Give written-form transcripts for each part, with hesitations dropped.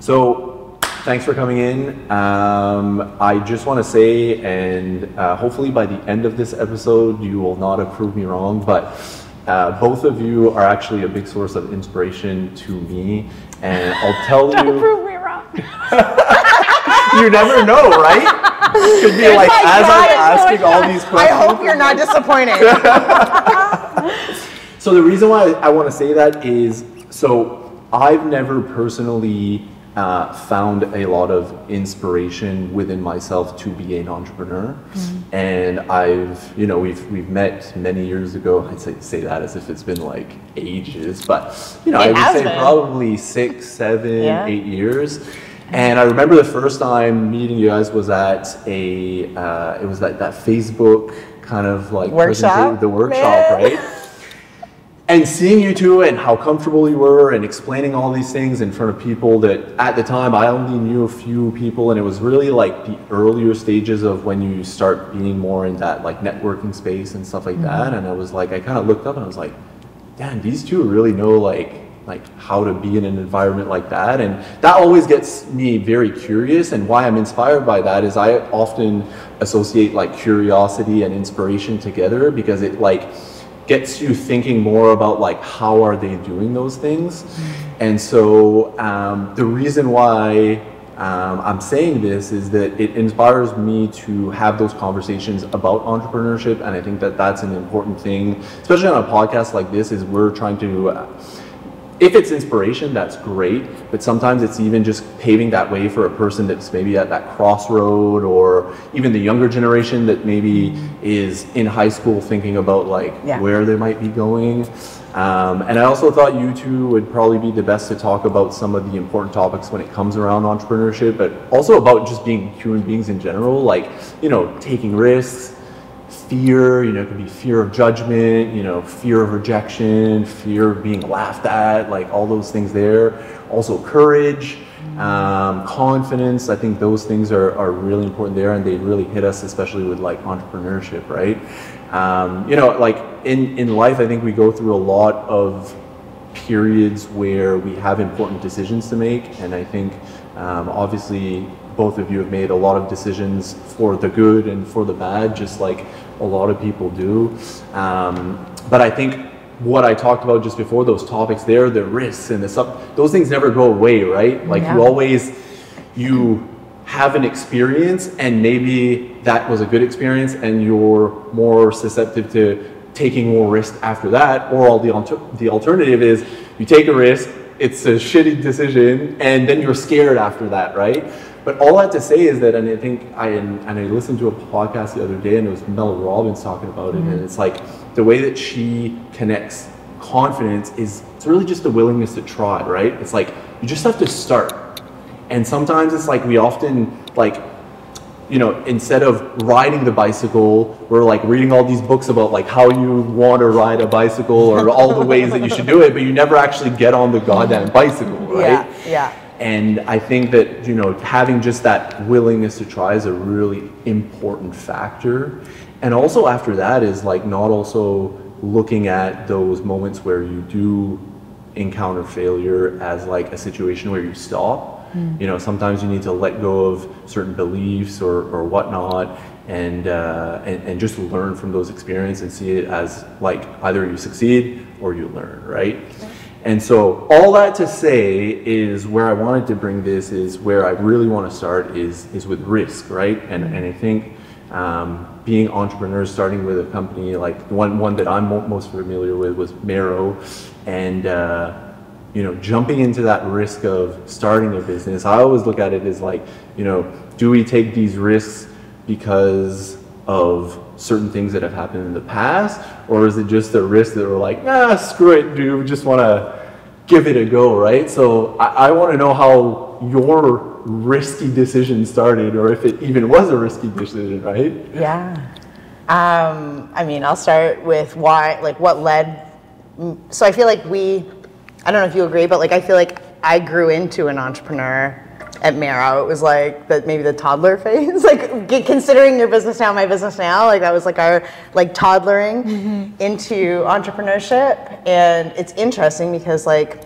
So thanks for coming in. I just want to say, and hopefully by the end of this episode, you will not have proved me wrong, but both of you are actually a big source of inspiration to me. And I'll tell you. Don't prove me wrong. You never know, right? Could be like, as I'm asking all these questions. I hope you're not disappointed. So the reason why I want to say that is, so I've never personally found a lot of inspiration within myself to be an entrepreneur. Mm-hmm. And we've met many years ago. I'd say that as if it's been like ages, but I would say probably 6, 7, 8 years. And I remember the first time meeting you guys was at it was that Facebook kind of like workshop, right? And seeing you two and how comfortable you were and explaining all these things in front of people that at the time I only knew a few people, and it was really like the earlier stages of when you start being more in that like networking space and stuff like that. And I was like, I kind of looked up and I was like, damn, these two really know like how to be in an environment like that. And that always gets me very curious, and why I'm inspired by that is I often associate like curiosity and inspiration together, because it like gets you thinking more about like how are they doing those things. And so the reason why I'm saying this is that it inspires me to have those conversations about entrepreneurship, and I think that that's an important thing, especially on a podcast like this, is we're trying to if it's inspiration, that's great, but sometimes it's even just paving that way for a person that's maybe at that crossroad, or even the younger generation that maybe is in high school thinking about like where they might be going. And I also thought you two would probably be the best to talk about some of the important topics when it comes around entrepreneurship, but also about just being human beings in general, like, taking risks, fear, it could be fear of judgment, fear of rejection, fear of being laughed at, like all those things there. Also courage, confidence. I think those things are really important there, and they really hit us, especially with like entrepreneurship, right? Like in life, I think we go through a lot of periods where we have important decisions to make, and I think obviously both of you have made a lot of decisions for the good and for the bad, just like a lot of people do. But I think what I talked about just before, those topics there, the risks and the stuff, those things never go away, right? Like you have an experience, and maybe that was a good experience and you're more susceptible to taking more risk after that, or the alternative is you take a risk, it's a shitty decision, and then you're scared after that, right? But all that to say is that, and I think I listened to a podcast the other day, and it was Mel Robbins talking about it, and it's like the way that she connects confidence is it's really just the willingness to try, right? It's like you just have to start. And sometimes it's like we often like, instead of riding the bicycle, we're like reading all these books about like how you want to ride a bicycle or all the ways that you should do it, but you never actually get on the goddamn bicycle, right? Yeah. And I think that, having just that willingness to try is a really important factor. And also after that is like not also looking at those moments where you do encounter failure as like a situation where you stop. Sometimes you need to let go of certain beliefs or whatnot, and just learn from those experiences and see it as like either you succeed or you learn, right? And so all that to say is where I wanted to bring this is where I really want to start is with risk, right? And I think being entrepreneurs, starting with a company like one that I'm most familiar with was Marrow, and jumping into that risk of starting a business, I always look at it as like, do we take these risks because of certain things that have happened in the past, or is it just a risk that we're like, screw it, dude, we just want to give it a go, right? So I want to know how your risky decision started, or if it even was a risky decision, right? Yeah. I'll start with what led. So I feel like I don't know if you agree, but like I feel like I grew into an entrepreneur at Marrow. It was like maybe the toddler phase, like considering your business now, my business now, like that was like our like toddlering into entrepreneurship. And it's interesting because like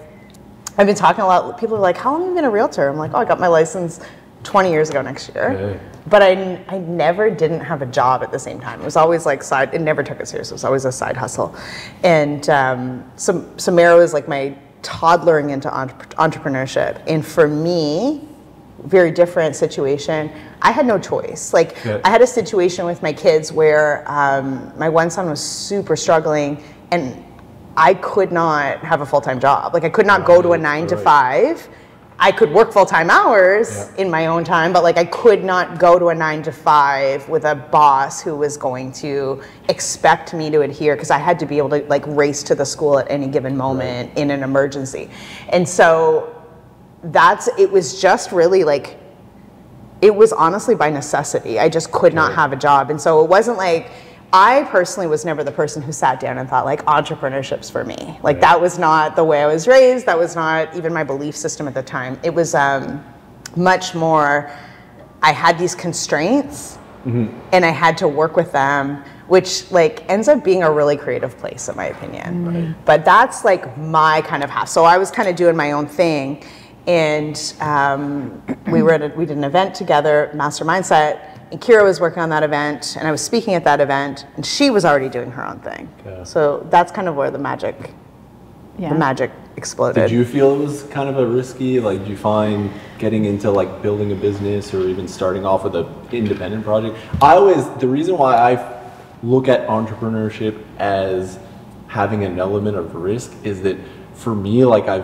I've been talking a lot. People are like, how long have you been a realtor? I'm like, oh, I got my license 20 years ago next year. Okay. But I never didn't have a job at the same time. It was always like it never took it serious. It was always a side hustle. And so Mara was like my toddlering into entrepreneurship. And for me, very different situation. I had no choice. Like I had a situation with my kids where my one son was super struggling, and I could not have a full-time job. Like I could not go to a 9 to 5. I could work full-time hours in my own time, but like I could not go to a 9 to 5 with a boss who was going to expect me to adhere, because I had to be able to like race to the school at any given moment in an emergency. And so it was just really like, it was honestly by necessity. I just could not have a job. And so it wasn't like, I personally was never the person who sat down and thought like entrepreneurship's for me. Like that was not the way I was raised. That was not even my belief system at the time. It was much more, I had these constraints and I had to work with them, which like ends up being a really creative place in my opinion. But that's like my kind of half. So I was kind of doing my own thing, and we did an event together, Master Mindset. And Kira was working on that event, and I was speaking at that event, and she was already doing her own thing. So that's kind of where the magic exploded. Did you feel it was kind of a risky, like, did you find getting into like building a business or even starting off with an independent project? The reason why I look at entrepreneurship as having an element of risk is that for me, like I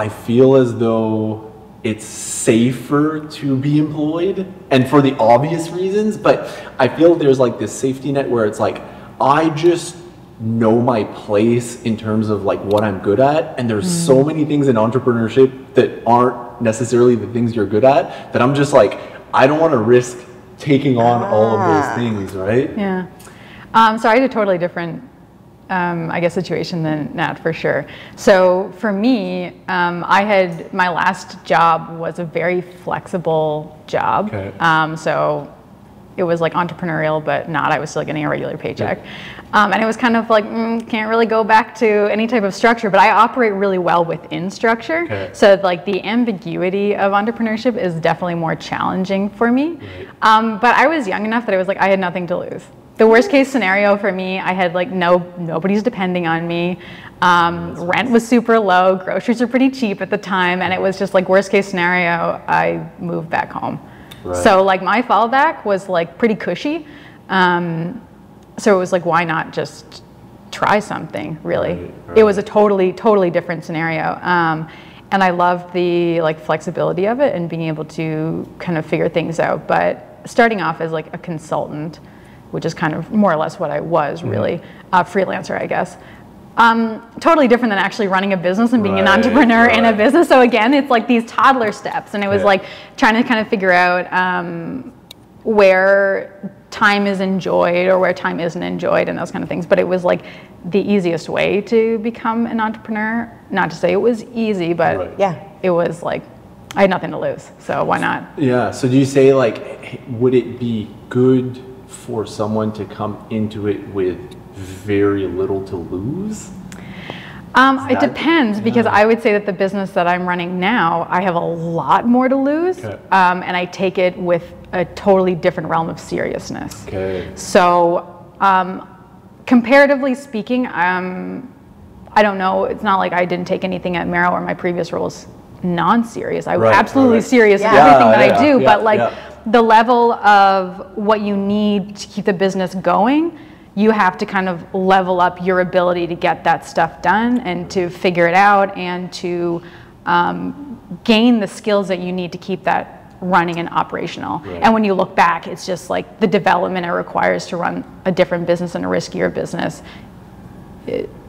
feel as though it's safer to be employed, and for the obvious reasons, but I feel there's like this safety net where it's like, I just know my place in terms of like what I'm good at, and there's so many things in entrepreneurship that aren't necessarily the things you're good at, that I'm just like, I don't want to risk taking on all of those things, right? Yeah. So I had a totally different I guess situation than Nat, for sure. So for me, my last job was a very flexible job. So it was like entrepreneurial, but not, I was still getting a regular paycheck. And it was kind of like, can't really go back to any type of structure, but I operate really well within structure. So like the ambiguity of entrepreneurship is definitely more challenging for me. But I was young enough that I was like, I had nothing to lose. The worst case scenario for me, I had like nobody's depending on me. Rent was super low, groceries were pretty cheap at the time, and it was just like worst case scenario, I moved back home. So like my fallback was like pretty cushy. So it was like, why not just try something, really? It was a totally different scenario. And I loved the like flexibility of it and being able to kind of figure things out. But starting off as like a consultant, which is kind of more or less what I was really, freelancer, I guess. Totally different than actually running a business and being an entrepreneur in a business. So again, it's like these toddler steps, and it was like trying to kind of figure out where time is enjoyed or where time isn't enjoyed and those kind of things. But it was like the easiest way to become an entrepreneur. Not to say it was easy, but it was like, I had nothing to lose, so why not? Yeah, so do you say like, would it be good for someone to come into it with very little to lose? It depends, because I would say that the business that I'm running now, I have a lot more to lose, and I take it with a totally different realm of seriousness. So comparatively speaking, I don't know, it's not like I didn't take anything at Merrill or my previous roles non-serious. I was absolutely serious in everything that I do, but like the level of what you need to keep the business going, you have to kind of level up your ability to get that stuff done and to figure it out and to gain the skills that you need to keep that running and operational. And when you look back, it's just like the development it requires to run a different business and a riskier business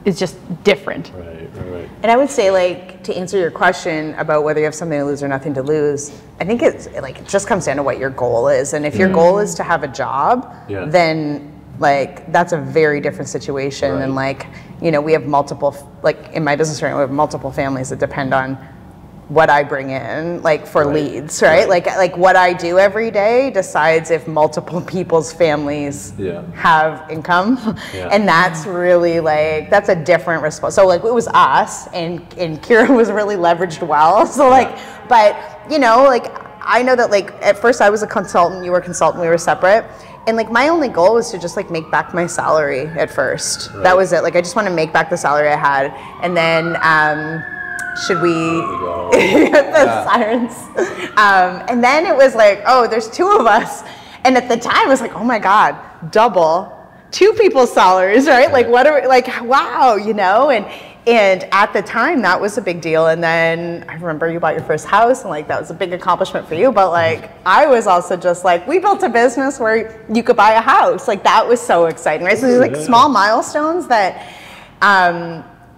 is just different. And I would say, like, to answer your question about whether you have something to lose or nothing to lose, I think it's like, it just comes down to what your goal is. And if your goal is to have a job, then like that's a very different situation than like, you know, we have multiple, like in my business right now, we have multiple families that depend on what I bring in, like for Right. leads, right? Right. Like what I do every day decides if multiple people's families Yeah. have income. Yeah. And that's really like, that's a different response. So like it was us, and Kira was really leveraged well. So like, but you know, like I know that like at first I was a consultant, you were a consultant, we were separate. And like my only goal was to just like make back my salary at first. Right. That was it. Like I just want to make back the salary I had. And then should we the sirens? And then it was like, oh, there's two of us. And at the time it was like, oh my God, double, two people's salaries, right? Like what are we, like, wow, you know? And at the time that was a big deal. And then I remember you bought your first house, and like that was a big accomplishment for you. But like I was also just like, we built a business where you could buy a house. Like that was so exciting, right? So these like small milestones that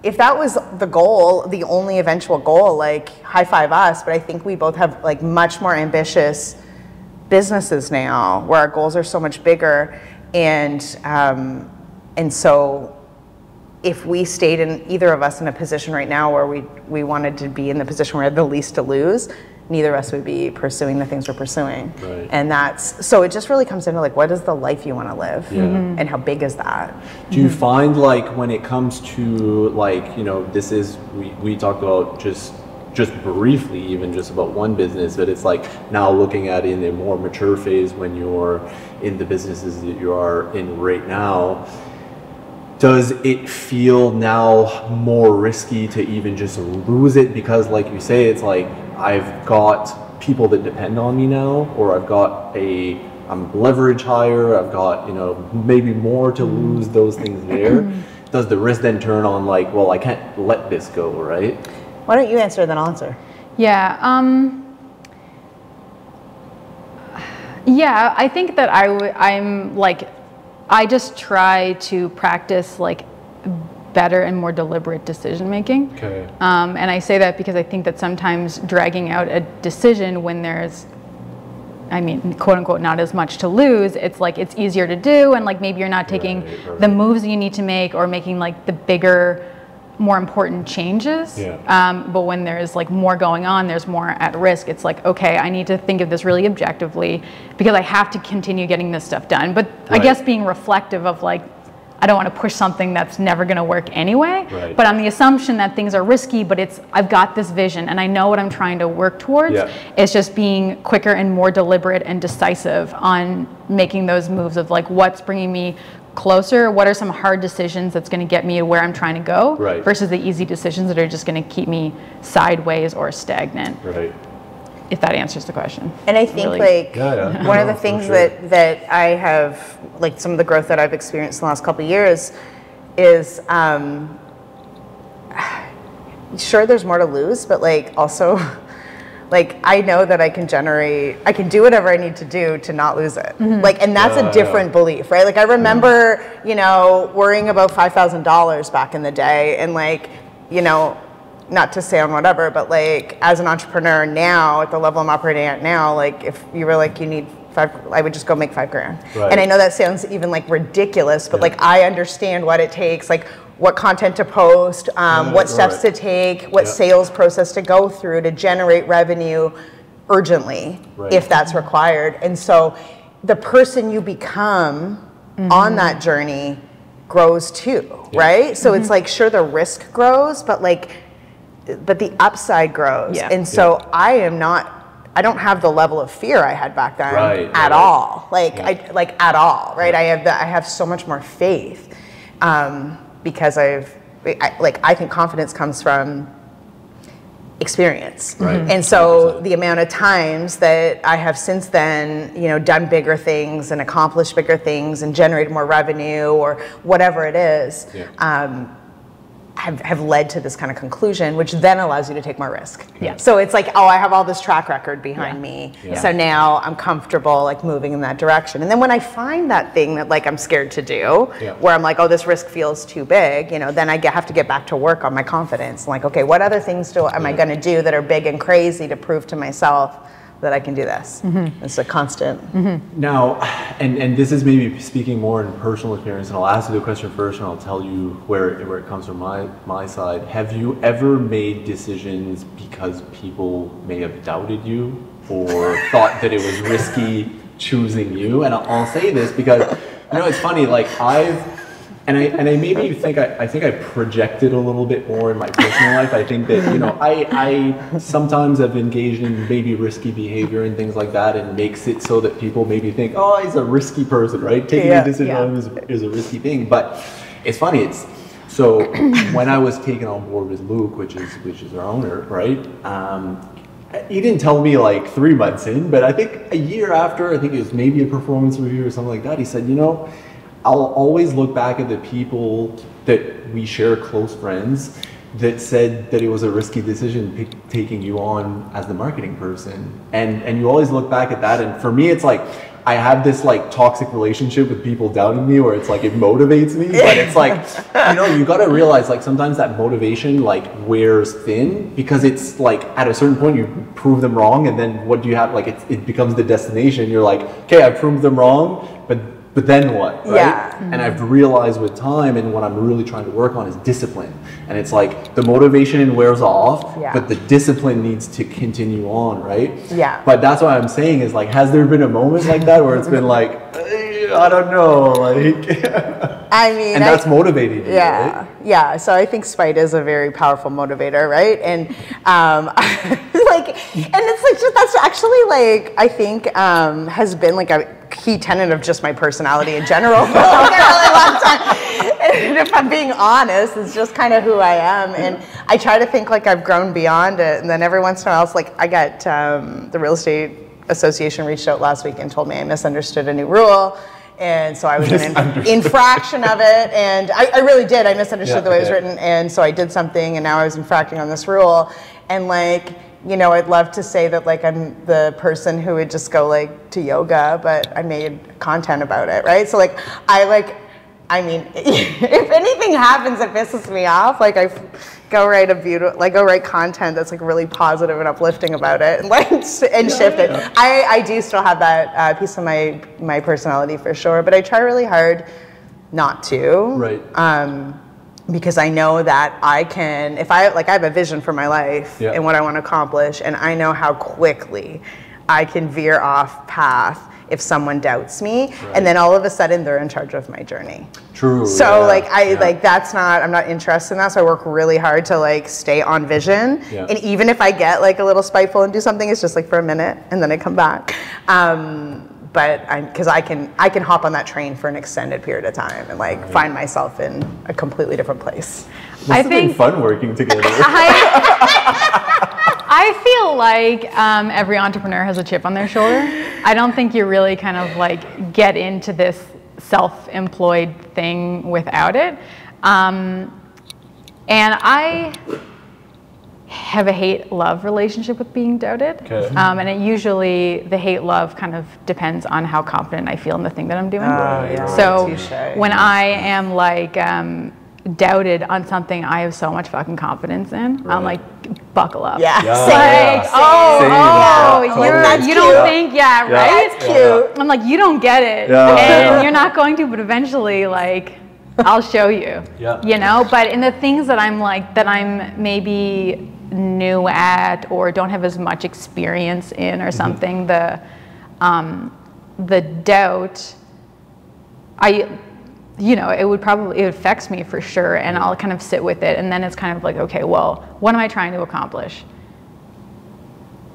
if that was the goal, the only eventual goal, like high five us. But I think we both have like much more ambitious businesses now where our goals are so much bigger. And so if we stayed in, either of us in a position right now where we wanted to be in the position where we had the least to lose, neither of us would be pursuing the things we're pursuing. Right. And that's, so it just really comes into like, what is the life you want to live? Yeah. And how big is that? Do you find like when it comes to like, you know, this is, we talked about just briefly even just about one business, but it's like now looking at it in a more mature phase when you're in the businesses that you are in right now, does it feel now more risky to even just lose it? Because like you say, it's like I've got people that depend on me now, or I've got I'm leverage higher, I've got, you know, maybe more to lose, those things there. Does the risk then turn on like, well, I can't let this go, right? Why don't you answer, then I'll answer. Yeah. Yeah, I think that I'm like, I just try to practice like better and more deliberate decision making. Okay. And I say that because I think that sometimes dragging out a decision when there's, I mean, quote unquote, not as much to lose, it's like it's easier to do, and like maybe you're not taking the moves you need to make or making like the bigger, more important changes. Yeah. But when there's like more going on, there's more at risk. It's like, okay, I need to think of this really objectively because I have to continue getting this stuff done. But I guess being reflective of like, I don't want to push something that's never going to work anyway. Right. But on the assumption that things are risky, but I've got this vision and I know what I'm trying to work towards. Yeah. It's just being quicker and more deliberate and decisive on making those moves of like, what's bringing me closer, what are some hard decisions that's going to get me to where I'm trying to go, versus the easy decisions that are just going to keep me sideways or stagnant. Right. If that answers the question. And I think Really. like Yeah. one of the things that I have, like some of the growth that I've experienced in the last couple of years is, sure there's more to lose, but like also like I know that I can do whatever I need to do to not lose it. Like, and that's a different belief, right? Like I remember, you know, worrying about $5,000 back in the day, and like, you know, not to say on whatever, but like as an entrepreneur now, at the level I'm operating at now, like if you were like, you need I would just go make $5,000. Right. And I know that sounds even like ridiculous, but like I understand what it takes, like what content to post, what steps to take, what sales process to go through to generate revenue urgently, if that's required. And so the person you become on that journey grows too, right? So it's like, sure, the risk grows, but the upside grows. And so I don't have the level of fear I had back then at all. At all, right? I have so much more faith because I think confidence comes from experience. And so the amount of times that I have since then, you know, done bigger things and accomplished bigger things and generated more revenue or whatever it is, have led to this kind of conclusion, which then allows you to take more risk. So it's like, oh, I have all this track record behind me. So now I'm comfortable like moving in that direction. And then when I find that thing that like I'm scared to do, where I'm like, oh, this risk feels too big, you know, then I have to get back to work on my confidence. Like, okay, what other things am I going to do that are big and crazy to prove to myself that I can do this. It's a constant. Now, and this is maybe speaking more in personal experience, and I'll ask you the question first, and I'll tell you where it comes from my side. Have you ever made decisions because people may have doubted you or thought that it was risky choosing you? And I'll say this because, it's funny, like I maybe think I think I projected a little bit more in my personal life. I think that, I sometimes have engaged in maybe risky behavior and things like that, and makes it so that people maybe think, oh, he's a risky person, right? Taking a decision on him is a risky thing. But it's funny, so when I was taken on board with Luke, which is our owner, right? He didn't tell me like 3 months in, but I think a year after, I think it was maybe a performance review or something like that, he said, I'll always look back at the people that we share close friends that said that it was a risky decision taking you on as the marketing person. And you always look back at that. And for me, it's like, I have this like toxic relationship with people doubting me where it's like, it motivates me, but it's like, you got to realize like sometimes that motivation like wears thin, because it's like at a certain point you prove them wrong. And then what do you have? Like it becomes the destination. You're like, okay, I proved them wrong, but then what, right? Yeah. And I've realized with time, and what I'm really trying to work on is discipline. And it's like the motivation wears off, but the discipline needs to continue on, right? Yeah. But that's what I'm saying is like, has there been a moment like that where it's been like, I don't know, like, I mean, and that's motivating you, right? Yeah. So I think spite is a very powerful motivator, right? And and it's like that's actually like I think has been like a key tenet of just my personality in general for like a really long time. And if I'm being honest, it's just kind of who I am, and I try to think like I've grown beyond it. And then every once in a while, it's like I got the real estate association reached out last week and told me I misunderstood a new rule. And so I was in an infraction of it, and I really did. I misunderstood the way it was written, and so I did something, and now I was infracting on this rule. And like, I'd love to say that like I'm the person who would just go like to yoga, but I made content about it, right? So like I mean, if anything happens that pisses me off, like I go write content that's like really positive and uplifting about it, and like shift it. I do still have that piece of my personality for sure, but I try really hard not to. Right. Because I know that I can, if I have a vision for my life and what I want to accomplish, and I know how quickly I can veer off path if someone doubts me, and then all of a sudden they're in charge of my journey. True. So I'm not interested in that. So I work really hard to like stay on vision. Yeah. And even if I get like a little spiteful and do something, it's just like for a minute and then I come back. But because I can hop on that train for an extended period of time and like find myself in a completely different place. I think been fun working together. I feel like every entrepreneur has a chip on their shoulder. I don't think you really kind of like get into this self-employed thing without it. And I have a hate-love relationship with being doubted. Okay. And it usually, the hate-love kind of depends on how confident I feel in the thing that I'm doing. So when I am like doubted on something I have so much fucking confidence in, I'm like, buckle up. Yeah. You don't think, right? That's cute. I'm like, you don't get it. And you're not going to, but eventually, like, I'll show you. But in the things that I'm maybe new at or don't have as much experience in or something, the doubt, it affects me for sure, and I'll kind of sit with it, and then it's kind of like, okay, well, what am I trying to accomplish?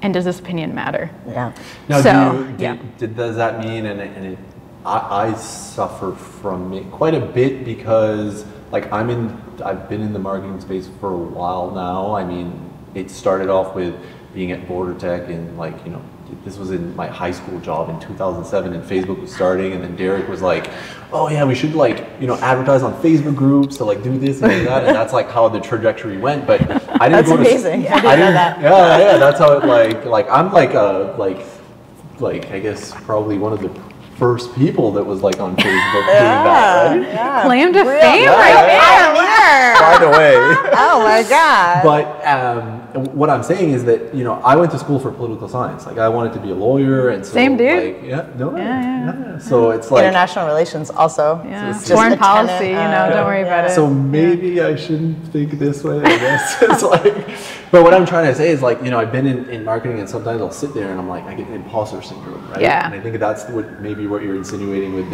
And does this opinion matter? Yeah. Now, does that mean, I suffer from it quite a bit because like I've been in the marketing space for a while now. I mean, it started off with being at Border Tech and like, this was in my high school job in 2007 and Facebook was starting, and then Derek was like, oh yeah, we should like, advertise on Facebook groups to like do this and do that, and that's like how the trajectory went. But I didn't that's amazing. I didn't know that. Yeah, that's how it like I'm like I guess probably one of the first people that was like on Facebook doing that, right? Yeah. Claim to fame right there. By the way. Oh my God. what I'm saying is that, you know, I went to school for political science. Like I wanted to be a lawyer, and so Same dude. Like, So it's like international relations also. Yeah. So Foreign just policy, you know, don't worry about it. So maybe I shouldn't think this way, I guess. It's like, but what I'm trying to say is like, you know, I've been in marketing, and sometimes I'll sit there and I'm like, I get imposter syndrome, right? Yeah. And I think that's what you're insinuating with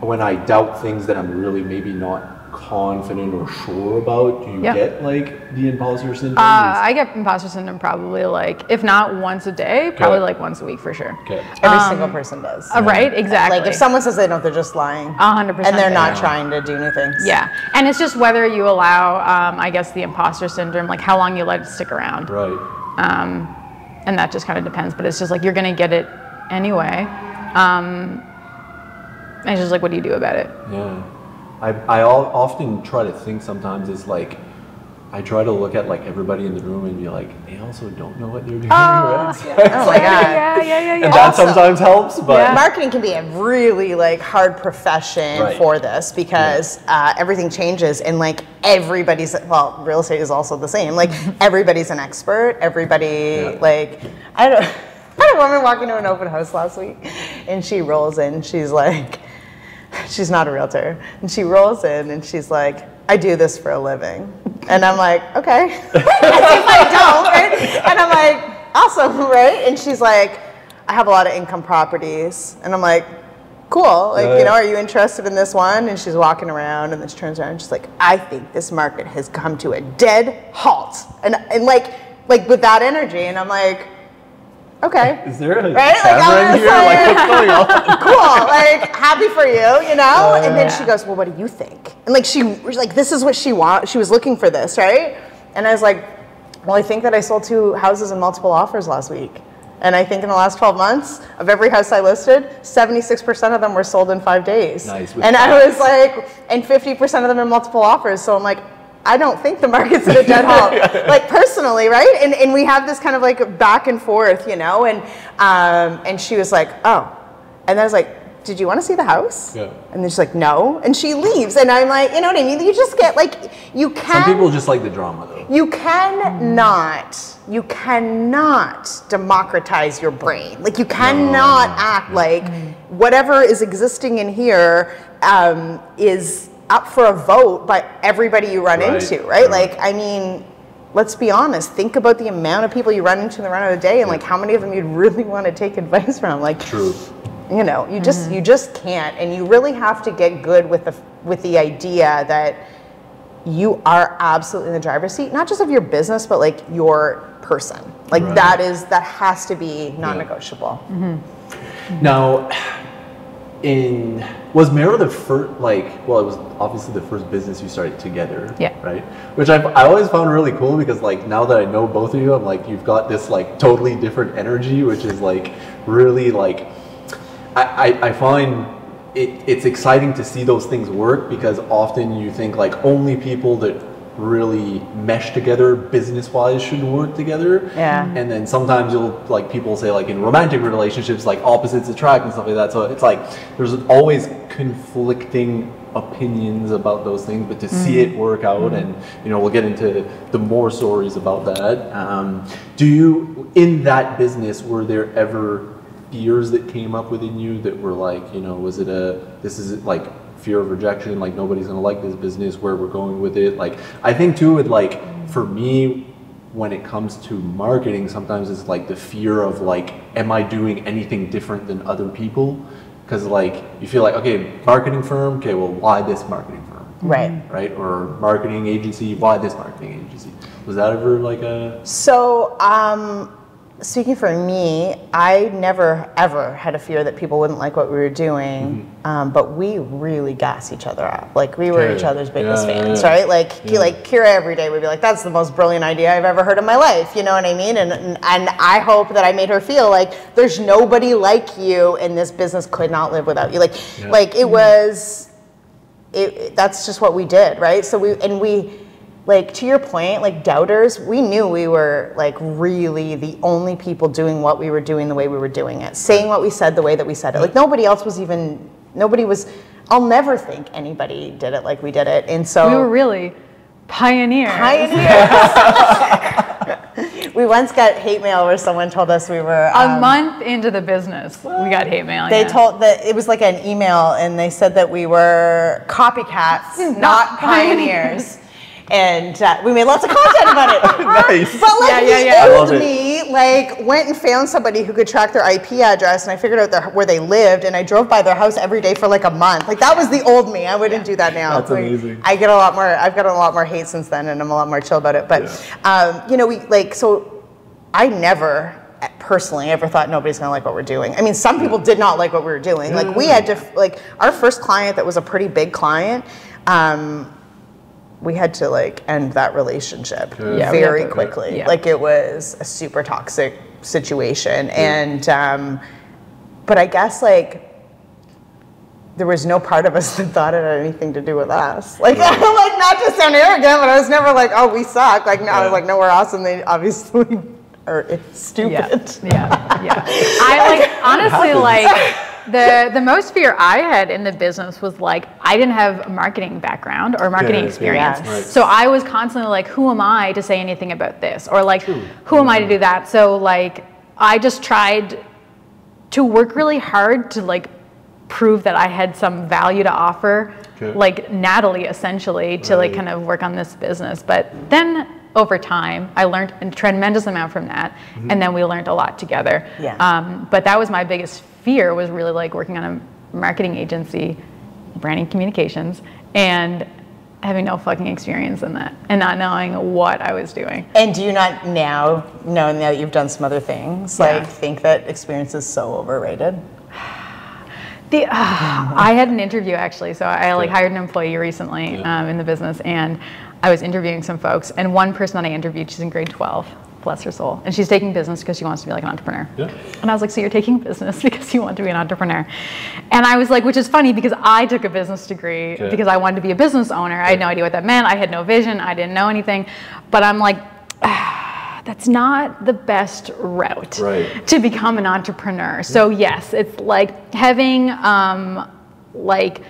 when I doubt things that I'm really maybe not confident or sure about. Do you get like the imposter syndrome? I get imposter syndrome probably like, if not once a day, probably like once a week for sure. Okay. Every single person does. Right, exactly. Like if someone says they don't, they're just lying. 100%. And they're not trying to do new things. Yeah, and it's just whether you allow, I guess, the imposter syndrome, like how long you let it stick around. Right. And that just kind of depends, but it's just like, you're gonna get it anyway. And it's just like, what do you do about it? Yeah. I often try to think sometimes is like, I try to look at like everybody in the room and be like, they also don't know what they're doing, right? Oh my God. Yeah. And that sometimes helps, but marketing can be a really like hard profession for this because everything changes, and like everybody's, well, real estate is also the same. Like everybody's an expert. Everybody like, I had a woman walk into an open house last week, and she rolls in. She's like, she's not a realtor, and she rolls in and she's like, I do this for a living. And I'm like, okay. As if I don't, right? And I'm like, awesome, right? And she's like, I have a lot of income properties. And I'm like, cool. Like, you know, are you interested in this one? And she's walking around, and then she turns around and she's like, I think this market has come to a dead halt. And like with that energy. And I'm like, okay. Is there a camera like, in here? Like, what's going on? Cool. Like, happy for you, you know? And then she goes, well, what do you think? And like, like, this is what she wants. She was looking for this, right? And I was like, well, I think that I sold 2 houses and multiple offers last week. And I think in the last 12 months, of every house I listed, 76% of them were sold in 5 days. Nice. And I was like, and 50% of them in multiple offers. So I'm like, I don't think the market's at a dead halt, like personally, right? And we have this kind of like back and forth, you know? And she was like, oh. And I was like, did you want to see the house? Yeah. And then she's like, no. And she leaves. And I'm like, you know what I mean? You just get like, you can. Some people just like the drama though. You cannot democratize your brain. Like you cannot act like whatever is existing in here is up for a vote by everybody you run into, right? Like, I mean, let's be honest. Think about the amount of people you run into in the run of the day, and like how many of them you'd really want to take advice from. Like, true. You know, you just can't, and you really have to get good with the idea that you are absolutely in the driver's seat, not just of your business, but like your person. Like that has to be non-negotiable. Now, was Mero the first, like, well, it was obviously the first business you started together, right? Which I always found really cool because like now that I know both of you, I'm like, you've got this like totally different energy, which is like really like, I find it's exciting to see those things work because often you think like only people that really mesh together business-wise should work together. Yeah. And then sometimes people say like in romantic relationships, like opposites attract and stuff like that. So it's like there's always conflicting opinions about those things, but to see it work out, and you know, we'll get into the more stories about that. In that business, were there ever fears that came up within you that were like, you know, was it this is like fear of rejection, like nobody's gonna like this business, where we're going with it? Like, I think too with like, for me, when it comes to marketing, sometimes it's like the fear of like, am I doing anything different than other people? Because like, you feel like, okay, marketing firm, okay, well, why this marketing firm? Right? Or marketing agency, why this marketing agency? Was that ever like a... So, speaking for me, I never ever had a fear that people wouldn't like what we were doing, but we really gas each other up. Like we were each other's biggest fans, right? Like Cearagh every day would be like, "That's the most brilliant idea I've ever heard in my life." You know what I mean? And I hope that I made her feel like there's nobody like you, and this business could not live without you. Like it was, that's just what we did, right? So we. Like, to your point, like doubters, we knew we were like really the only people doing what we were doing the way we were doing it, saying what we said the way that we said it. Like I'll never think anybody did it like we did it. And so we were really pioneers. We once got hate mail where someone told us we were a month into the business. We got hate mail. They told that it was like an email, and they said that we were copycats, not pioneers. And we made lots of content about it. Nice. But like I love it. me, like went and found somebody who could track their IP address, and I figured out where they lived, and I drove by their house every day for like a month. Like that was the old me. I wouldn't do that now. That's amazing. I've got a lot more hate since then, and I'm a lot more chill about it. But you know, I never personally ever thought nobody's gonna like what we're doing. I mean, some people did not like what we were doing. Like we had to, like our first client that was a pretty big client, we had to like end that relationship very quickly. Like it was a super toxic situation. And but I guess like there was no part of us that thought it had anything to do with us. Like like not to sound arrogant, but I was never like, oh, we suck. Like no, I was like, no, we're awesome. They obviously are stupid. I like honestly like the most fear I had in the business was like I didn't have a marketing background or marketing experience. Right. So I was constantly like, who am I to say anything about this? Or like, who am I to do that? So like I just tried to work really hard to like prove that I had some value to offer, like Natalie essentially, to like kind of work on this business. But then over time, I learned a tremendous amount from that, and then we learned a lot together. But that was my biggest fear, was really like working on a marketing agency, branding communications, and having no fucking experience in that, and not knowing what I was doing. And do you not now, knowing that you've done some other things, like think that experience is so overrated? I had an interview actually, so I like hired an employee recently in the business, and I was interviewing some folks, and one person that I interviewed, she's in grade 12, bless her soul, and she's taking business because she wants to be like an entrepreneur. And I was like, so you're taking business because you want to be an entrepreneur? And I was like, which is funny because I took a business degree because I wanted to be a business owner. I had no idea what that meant. I had no vision. I didn't know anything. But I'm like, that's not the best route to become an entrepreneur. So yes, it's like having like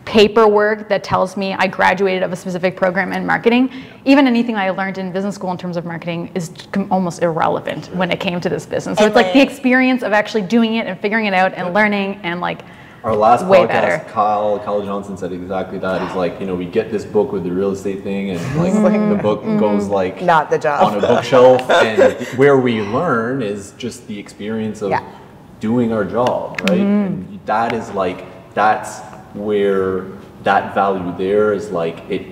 paperwork that tells me I graduated of a specific program in marketing. Even anything I learned in business school in terms of marketing is almost irrelevant when it came to this business. So it's like the experience of actually doing it and figuring it out and learning and like our last way podcast, better. Kyle Johnson said exactly that. He's like, you know, we get this book with the real estate thing, and like the book goes like not the job on a bookshelf, and where we learn is just the experience of doing our job, right? And that is like, that's where that value there is like, it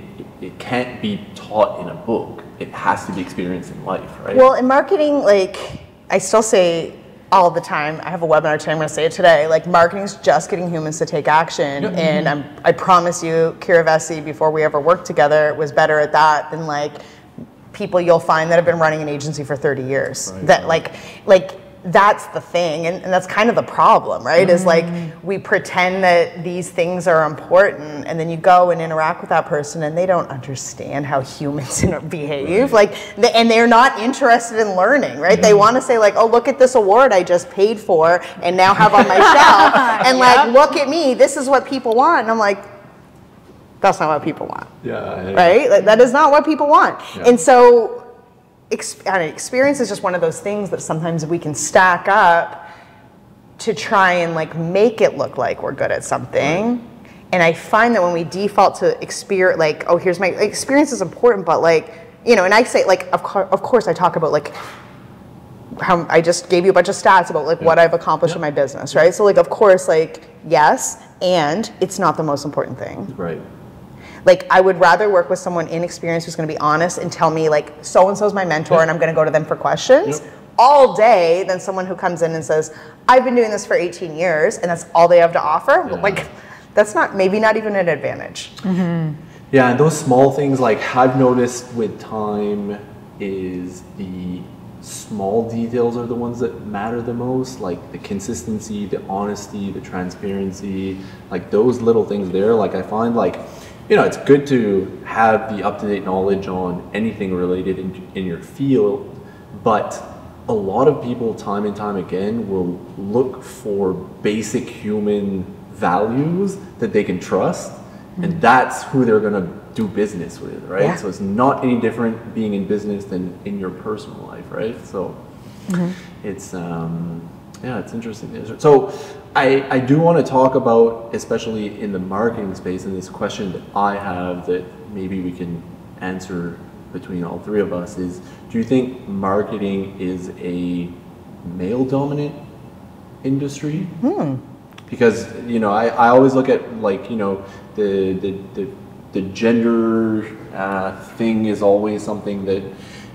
can't be taught in a book. It has to be experienced in life, right? Well, in marketing, like I still say all the time, I have a webinar today, I'm going to say it today, like marketing is just getting humans to take action. And I promise you, Cearagh Vessey, before we ever worked together, was better at that than like people you'll find that have been running an agency for 30 years. That like that's the thing, and that's kind of the problem, right? Is like we pretend that these things are important, and then you go and interact with that person and they don't understand how humans behave, like and they're not interested in learning, right? They want to say like, oh, look at this award I just paid for and now have on my shelf, and like, look at me, this is what people want. And I'm like, that's not what people want. Right? Like, that is not what people want. And so experience is just one of those things that sometimes we can stack up to try and like make it look like we're good at something. And I find that when we default to experience, like, oh, here's my experience is important, but like, you know, and I say like, of course I talk about like how I just gave you a bunch of stats about like what I've accomplished in my business, right? So like, of course, like, yes, and it's not the most important thing. Like, I would rather work with someone inexperienced who's going to be honest and tell me, like, so-and-so's my mentor and I'm going to go to them for questions all day than someone who comes in and says, I've been doing this for 18 years and that's all they have to offer. Like, that's maybe not even an advantage. Yeah, and those small things, like, I've noticed with time is the small details are the ones that matter the most, like the consistency, the honesty, the transparency, like those little things there. Like, I find like, you know, it's good to have the up-to-date knowledge on anything related in your field, but a lot of people time and time again will look for basic human values that they can trust, and that's who they're going to do business with, right? Yeah. So it's not any different being in business than in your personal life, right? So it's it's interesting. So I do want to talk about, especially in the marketing space, and this question that I have that maybe we can answer between all three of us is, do you think marketing is a male dominant industry? Because I always look at the gender thing is always something that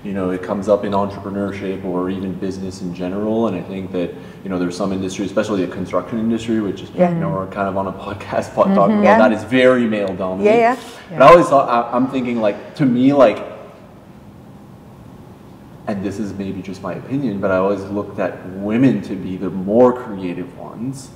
it comes up in entrepreneurship or even business in general, and I think that there's some industry, especially the construction industry, which is we're kind of on a podcast talking about that, is very male dominant. But I always thought, I'm thinking, like, to me, like, and this is maybe just my opinion, but I always looked at women to be the more creative ones.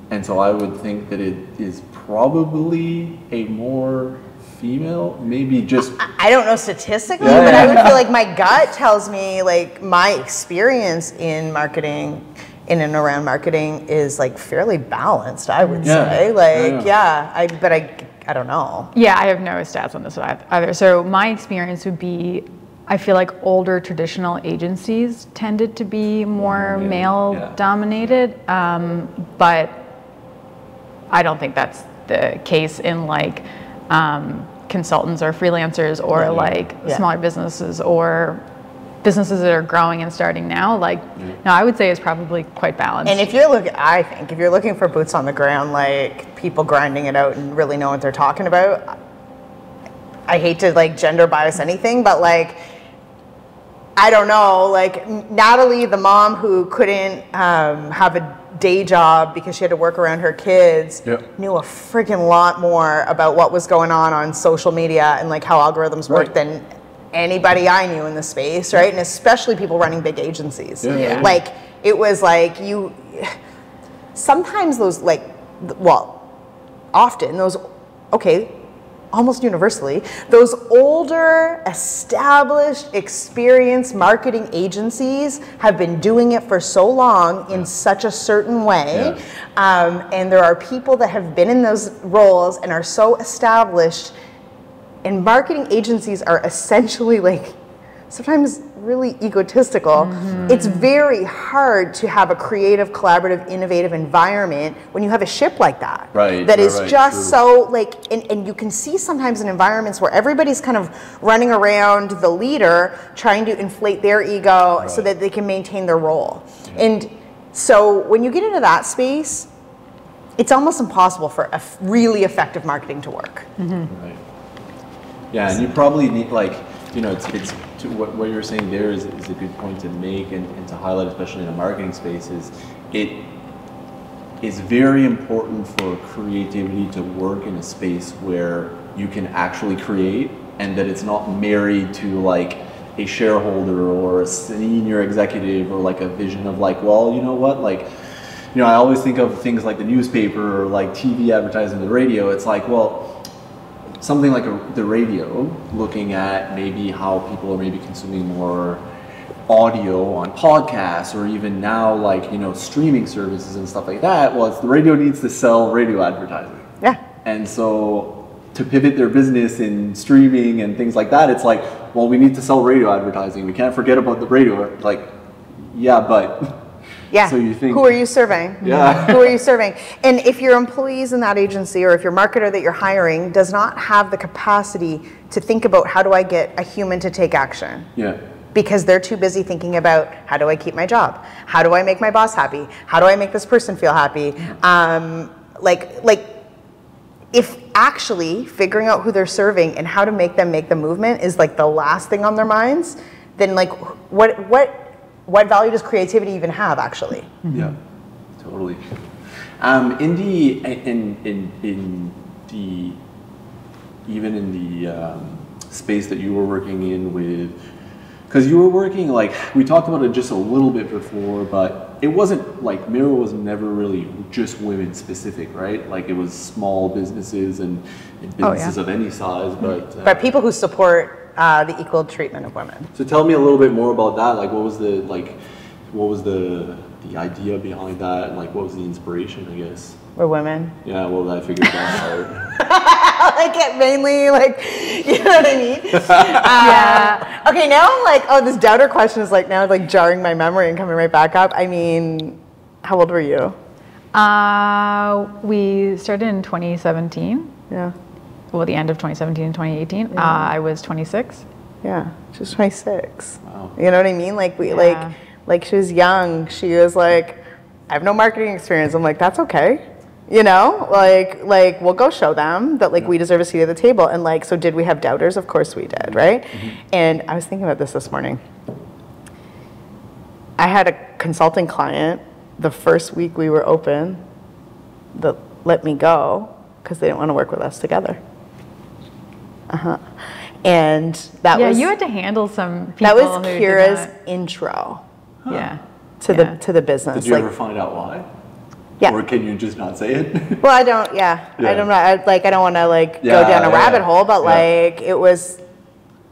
And so I would think that it is probably a more female, maybe just... I don't know statistically, but I would feel like my gut tells me, like, my experience in marketing, in and around marketing, is like fairly balanced, I would say. Like, I don't know. Yeah, I have no stats on this either. So my experience would be, I feel like older traditional agencies tended to be more male dominated, but I don't think that's the case in like consultants or freelancers or smaller businesses or businesses that are growing and starting now. Like, no, I would say it's probably quite balanced. And if you're looking for boots on the ground, like people grinding it out and really know what they're talking about, I hate to like gender bias anything, but like, I don't know, like Natalie, the mom who couldn't have a day job because she had to work around her kids, knew a freaking lot more about what was going on social media and like how algorithms work than anybody I knew in the space, right? And especially people running big agencies. Like, it was like sometimes those often those, almost universally, those older, established, experienced marketing agencies have been doing it for so long in such a certain way. And there are people that have been in those roles and are so established, and marketing agencies are essentially like sometimes really egotistical. It's very hard to have a creative, collaborative, innovative environment when you have a ship like that. That is just so like, and you can see sometimes in environments where everybody's kind of running around the leader trying to inflate their ego so that they can maintain their role. And so when you get into that space, it's almost impossible for a really effective marketing to work. Yeah, and you probably need, like, it's what you're saying there is a good point to make and to highlight, especially in a marketing space, is it is very important for creativity to work in a space where you can actually create, and that it's not married to like a shareholder or a senior executive or like a vision of like, well, you know what, like, I always think of things like the newspaper or like TV advertising, the radio. It's like, well, something like the radio, looking at maybe how people are maybe consuming more audio on podcasts, or even now like streaming services and stuff like that. Well, the radio needs to sell radio advertising. And so to pivot their business in streaming and things like that, it's like, well, we need to sell radio advertising. We can't forget about the radio. Like, but. So you think, who are you serving? Who are you serving? And if your employees in that agency, or if your marketer that you're hiring does not have the capacity to think about how do I get a human to take action? Because they're too busy thinking about how do I keep my job? How do I make my boss happy? How do I make this person feel happy? If actually figuring out who they're serving and how to make them make the movement is like the last thing on their minds, then like what value does creativity even have, actually? Totally. Even in the space that you were working in with, because you were working, like, we talked about it just a little bit before, but it wasn't like, Mirror was never really just women specific, right? Like, it was small businesses and businesses of any size, but people who support the equal treatment of women. So tell me a little bit more about that. Like, what was the idea behind that, and like what was the inspiration, I guess? We're women. Yeah, well, I figured that out. Like, like mainly like, you know what I mean? Yeah. Okay, now I'm like, oh, this doubter question is like now like jarring my memory and coming right back up. I mean, how old were you? We started in 2017. Yeah. Well, the end of 2017 and 2018. I was 26. Yeah, she was 26. Wow. You know what I mean? Like we like she was young. She was like, I have no marketing experience. I'm like, that's okay. You know, like we'll go show them that like we deserve a seat at the table. And like, so did we have doubters? Of course we did, right? And I was thinking about this morning. I had a consulting client the first week we were open that let me go because they didn't want to work with us together. And that was you had to handle some people. That was who did Kira's not. intro Yeah. to the business. Did you ever find out why? Yeah. Or can you just not say it? Well, I don't. Yeah. I don't know. I don't want to like go down a rabbit hole, but like it was.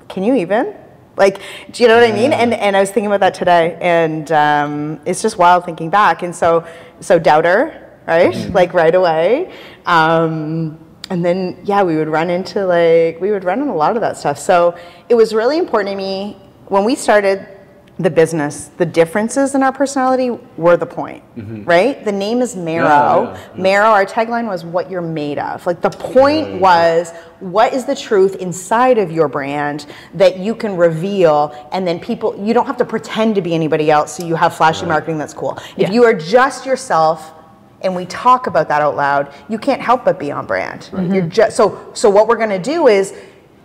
Can you even? Like, do you know what I mean? And I was thinking about that today, and it's just wild thinking back. And so doubter, right? Like right away. And then we would run into a lot of that stuff. So it was really important to me when we started the business. The differences in our personality were the point, right? The name is Marrow. Marrow. Our tagline was "What you're made of." Like the point was, what is the truth inside of your brand that you can reveal, and then you don't have to pretend to be anybody else. So you have flashy marketing that's cool. If you are just yourself. And we talk about that out loud, you can't help but be on brand. You're just so what we're gonna do is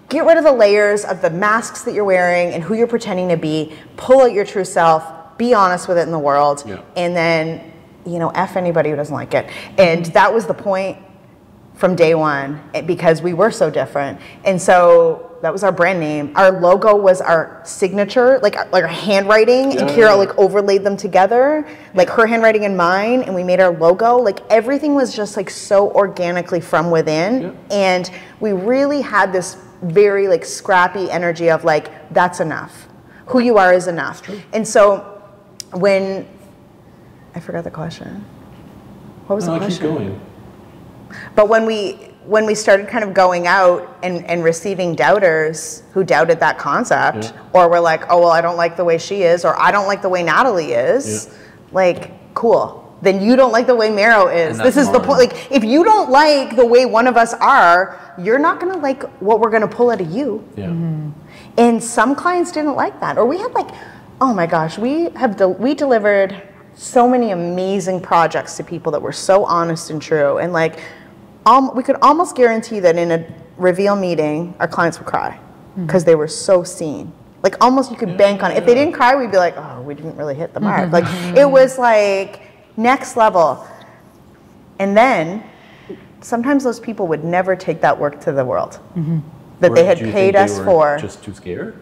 get rid of the layers of the masks that you're wearing and who you're pretending to be, pull out your true self, be honest with it in the world, and then, F anybody who doesn't like it. And that was the point from day one, because we were so different. And so that was our brand name. Our logo was our signature, like our handwriting, and Kira like overlaid them together, like her handwriting and mine, and we made our logo. Like everything was just like so organically from within, and we really had this very like scrappy energy of like, that's enough. Who you are is enough. And so when I forgot the question. What was the question? Keep going. But when we started kind of going out and receiving doubters who doubted that concept, or were like, oh, well, I don't like the way she is, or I don't like the way Natalie is, like, cool. Then you don't like the way Marrow is. This is the point. Like, if you don't like the way one of us are, you're not going to like what we're going to pull out of you. And some clients didn't like that. Or we had like, oh my gosh, we delivered so many amazing projects to people that were so honest and true. And like, we could almost guarantee that in a reveal meeting, our clients would cry because they were so seen. Like almost you could bank on it. If they didn't cry, we'd be like, oh, we didn't really hit the mark. Like it was like next level. And then sometimes those people would never take that work to the world that they had paid us for. Just too scared?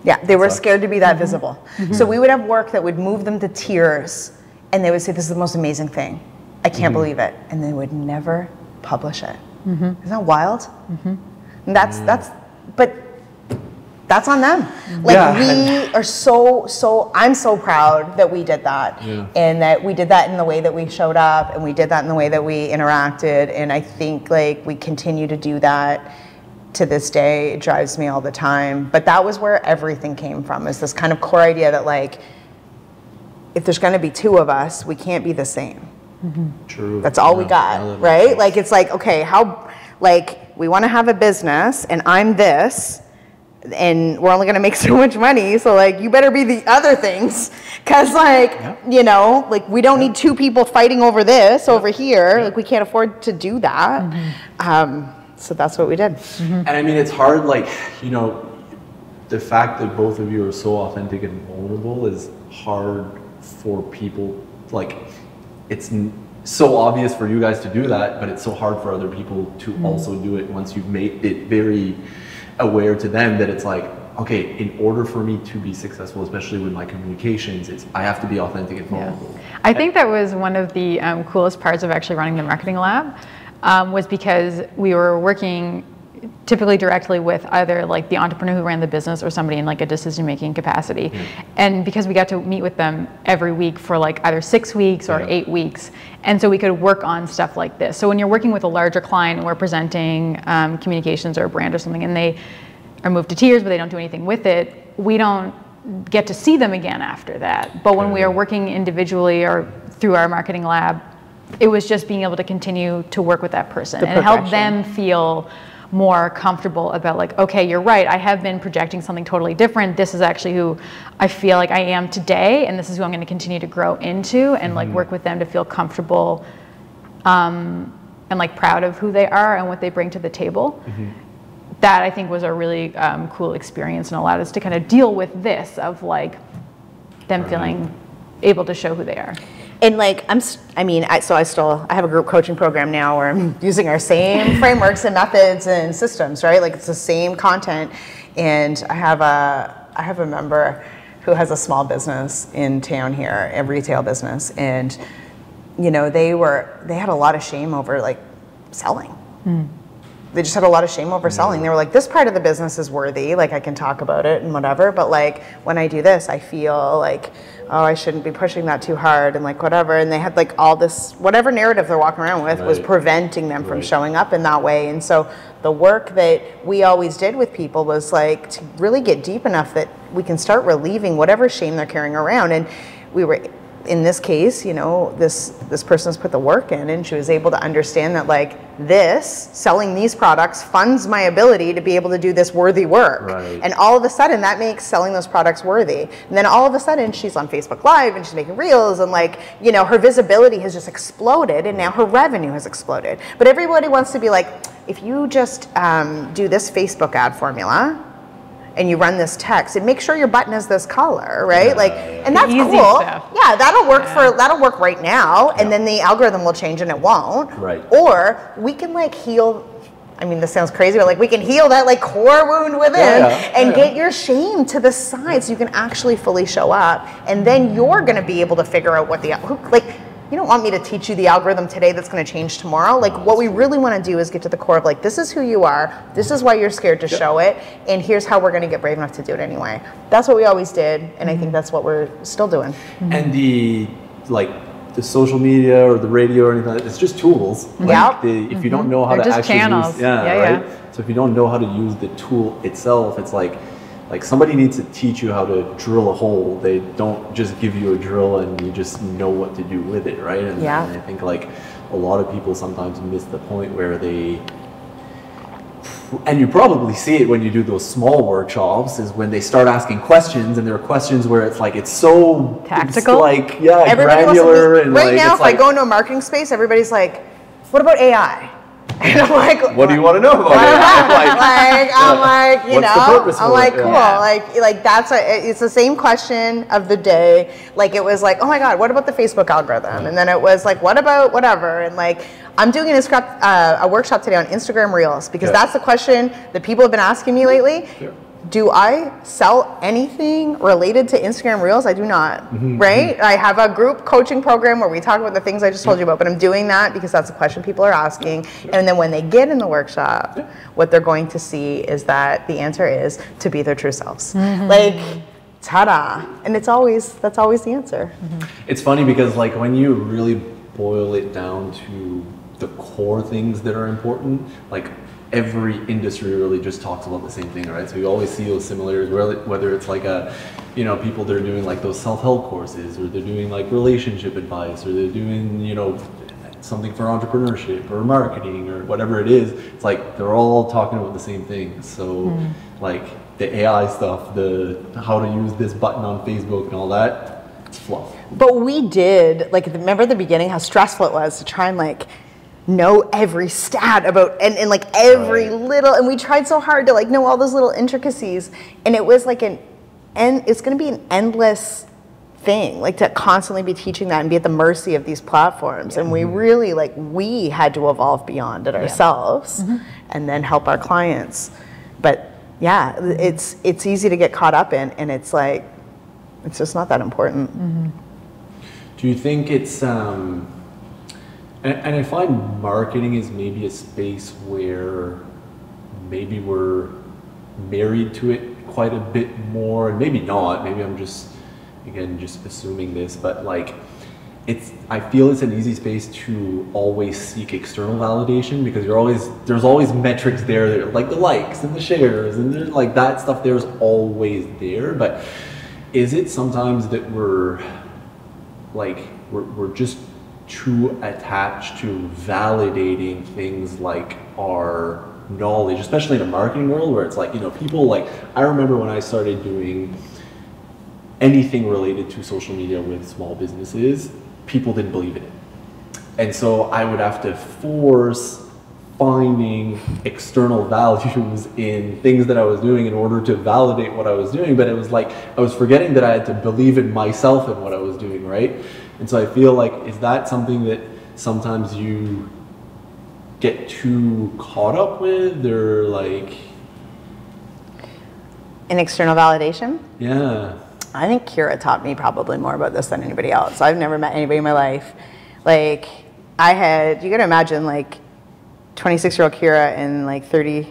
Yeah, they were scared to be that visible. So we would have work that would move them to tears, and they would say, this is the most amazing thing. I can't believe it. And they would never publish it. Isn't that wild? And but that's on them. Like we are I'm so proud that we did that. And that we did that in the way that we showed up, and we did that in the way that we interacted. And I think like we continue to do that to this day. It drives me all the time. But that was where everything came from, is this kind of core idea that like, if there's gonna be two of us, we can't be the same. True. That's all we got, right? Like it's like, okay, we want to have a business, and I'm this, and we're only going to make so much money, so like you better be the other things, because like like we don't need two people fighting over this over here. Like we can't afford to do that. So that's what we did. And I mean, it's hard, like, the fact that both of you are so authentic and vulnerable is hard for people. Like, it's so obvious for you guys to do that, but it's so hard for other people to also do it once you've made it very aware to them that it's like, okay, in order for me to be successful, especially with my communications, I have to be authentic and vulnerable. I think that was one of the coolest parts of actually running the marketing lab, was because we were working typically directly with either like the entrepreneur who ran the business or somebody in like a decision-making capacity. And because we got to meet with them every week for like either 6 weeks or 8 weeks, and so we could work on stuff like this. So when you're working with a larger client and we're presenting communications or a brand or something, and they are moved to tears but they don't do anything with it, we don't get to see them again after that. But when we are working individually or through our marketing lab, it was just being able to continue to work with that person and help them feel more comfortable about like, okay, you're right, I have been projecting something totally different. This is actually who I feel like I am today, and this is who I'm going to continue to grow into, and like work with them to feel comfortable and like proud of who they are and what they bring to the table. That I think was a really cool experience and allowed us to kind of deal with this of like them feeling able to show who they are. And like, I have a group coaching program now where I'm using our same frameworks and methods and systems, right? Like it's the same content. And I have a member who has a small business in town here, a retail business. And, you know, they had a lot of shame over like selling. They just had a lot of shame over selling. They were like, this part of the business is worthy, like I can talk about it and whatever, but like when I do this, I feel like, oh, I shouldn't be pushing that too hard and like whatever. And they had like all this, whatever narrative they're walking around with was preventing them from showing up in that way. And so the work that we always did with people was like to really get deep enough that we can start relieving whatever shame they're carrying around. And we were, in this case, you know, this person's put the work in, and she was able to understand that like selling these products funds my ability to be able to do this worthy work. And all of a sudden that makes selling those products worthy. And then all of a sudden she's on Facebook Live and she's making reels, and like, you know, her visibility has just exploded, and now her revenue has exploded. But everybody wants to be like, if you just do this Facebook ad formula and you run this text and make sure your button is this color, right? Like, and that's easy cool. Stuff. Yeah, that'll work right now, and then the algorithm will change and it won't. Or we can like heal, I mean, this sounds crazy, but like we can heal that like core wound within and get your shame to the side so you can actually fully show up, and then you're gonna be able to figure out what you don't want me to teach you the algorithm today that's going to change tomorrow. Like what we really want to do is get to the core of like, this is who you are, this is why you're scared to show it, and here's how we're going to get brave enough to do it anyway. That's what we always did, and I think that's what we're still doing. And the social media or the radio or anything, it's just tools. If you don't know how to actually channels. use, right? So if you don't know how to use the tool itself, it's like somebody needs to teach you how to drill a hole. They don't just give you a drill and you just know what to do with it, right? And I think like a lot of people sometimes miss the point where and you probably see it when you do those small workshops, is when they start asking questions, and there are questions where it's like, it's so tactical, it's like granular, and right now if I go into a marketing space, everybody's like, what about AI? And I'm like, what do you want to know about it? I'm like, you what's know, the purpose I'm like, cool. Like that's it's the same question of the day. Like it was like, oh my God, what about the Facebook algorithm? And then it was like, what about whatever? And like, I'm doing a workshop today on Instagram Reels, because that's the question that people have been asking me lately. Do I sell anything related to Instagram Reels? I do not, right? I have a group coaching program where we talk about the things I just told you about, but I'm doing that because that's a question people are asking. And then when they get in the workshop, what they're going to see is that the answer is to be their true selves. Like, ta-da. And that's always the answer. It's funny because like when you really boil it down to the core things that are important, like every industry really just talks about the same thing, right? So you always see those similarities, whether it's like people that are doing like those self-help courses, or they're doing like relationship advice, or they're doing, something for entrepreneurship or marketing or whatever it is. It's like they're all talking about the same thing. So like the AI stuff, the how to use this button on Facebook and all that, it's fluff. But we did, like, remember at the beginning how stressful it was to try and like know every stat about and like every little, and we tried so hard to like know all those little intricacies, and it was like it's going to be an endless thing, like to constantly be teaching that and be at the mercy of these platforms. And we really we had to evolve beyond it ourselves and then help our clients. But yeah, it's easy to get caught up in, and it's like it's just not that important. Do you think it's and I find marketing is maybe a space where maybe we're married to it quite a bit more, and maybe not. Maybe I'm just, again, just assuming this, but like, I feel it's an easy space to always seek external validation, because there's always metrics there, like the likes and the shares, and there's like that stuff there's always there. But is it sometimes that we're just too attached to validating things like our knowledge, especially in the marketing world, where it's like, people like, I remember when I started doing anything related to social media with small businesses, people didn't believe in it. And so I would have to force finding external values in things that I was doing in order to validate what I was doing. But it was like, I was forgetting that I had to believe in myself and what I was doing, right? And so I feel like, is that something that sometimes you get too caught up with, or like? In external validation? Yeah. I think Cearagh taught me probably more about this than anybody else. I've never met anybody in my life. Like, you gotta imagine, like, 26-year-old Cearagh and like 30,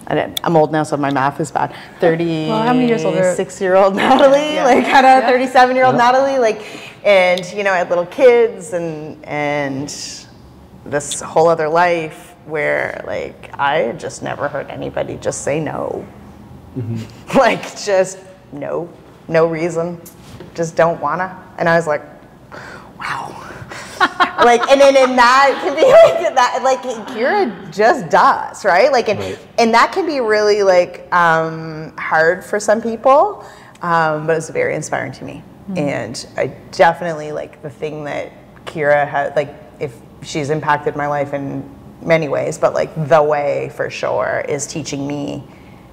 I'm old now, so my math is bad. 36-year-old Well, how many years older? Natalie, Yeah. like had a 37-year-old Yeah. Natalie, like, and I had little kids and this whole other life where like I had just never heard anybody just say no. Mm-hmm. Like, just no reason, just don't wanna. And I was like, wow. Like, and that can be like that, like Cearagh just does, right? Like, and that can be really like hard for some people, but it's very inspiring to me. Mm-hmm. And I definitely, like, the thing that Cearagh had, like, if she's impacted my life in many ways, but like the way for sure is teaching me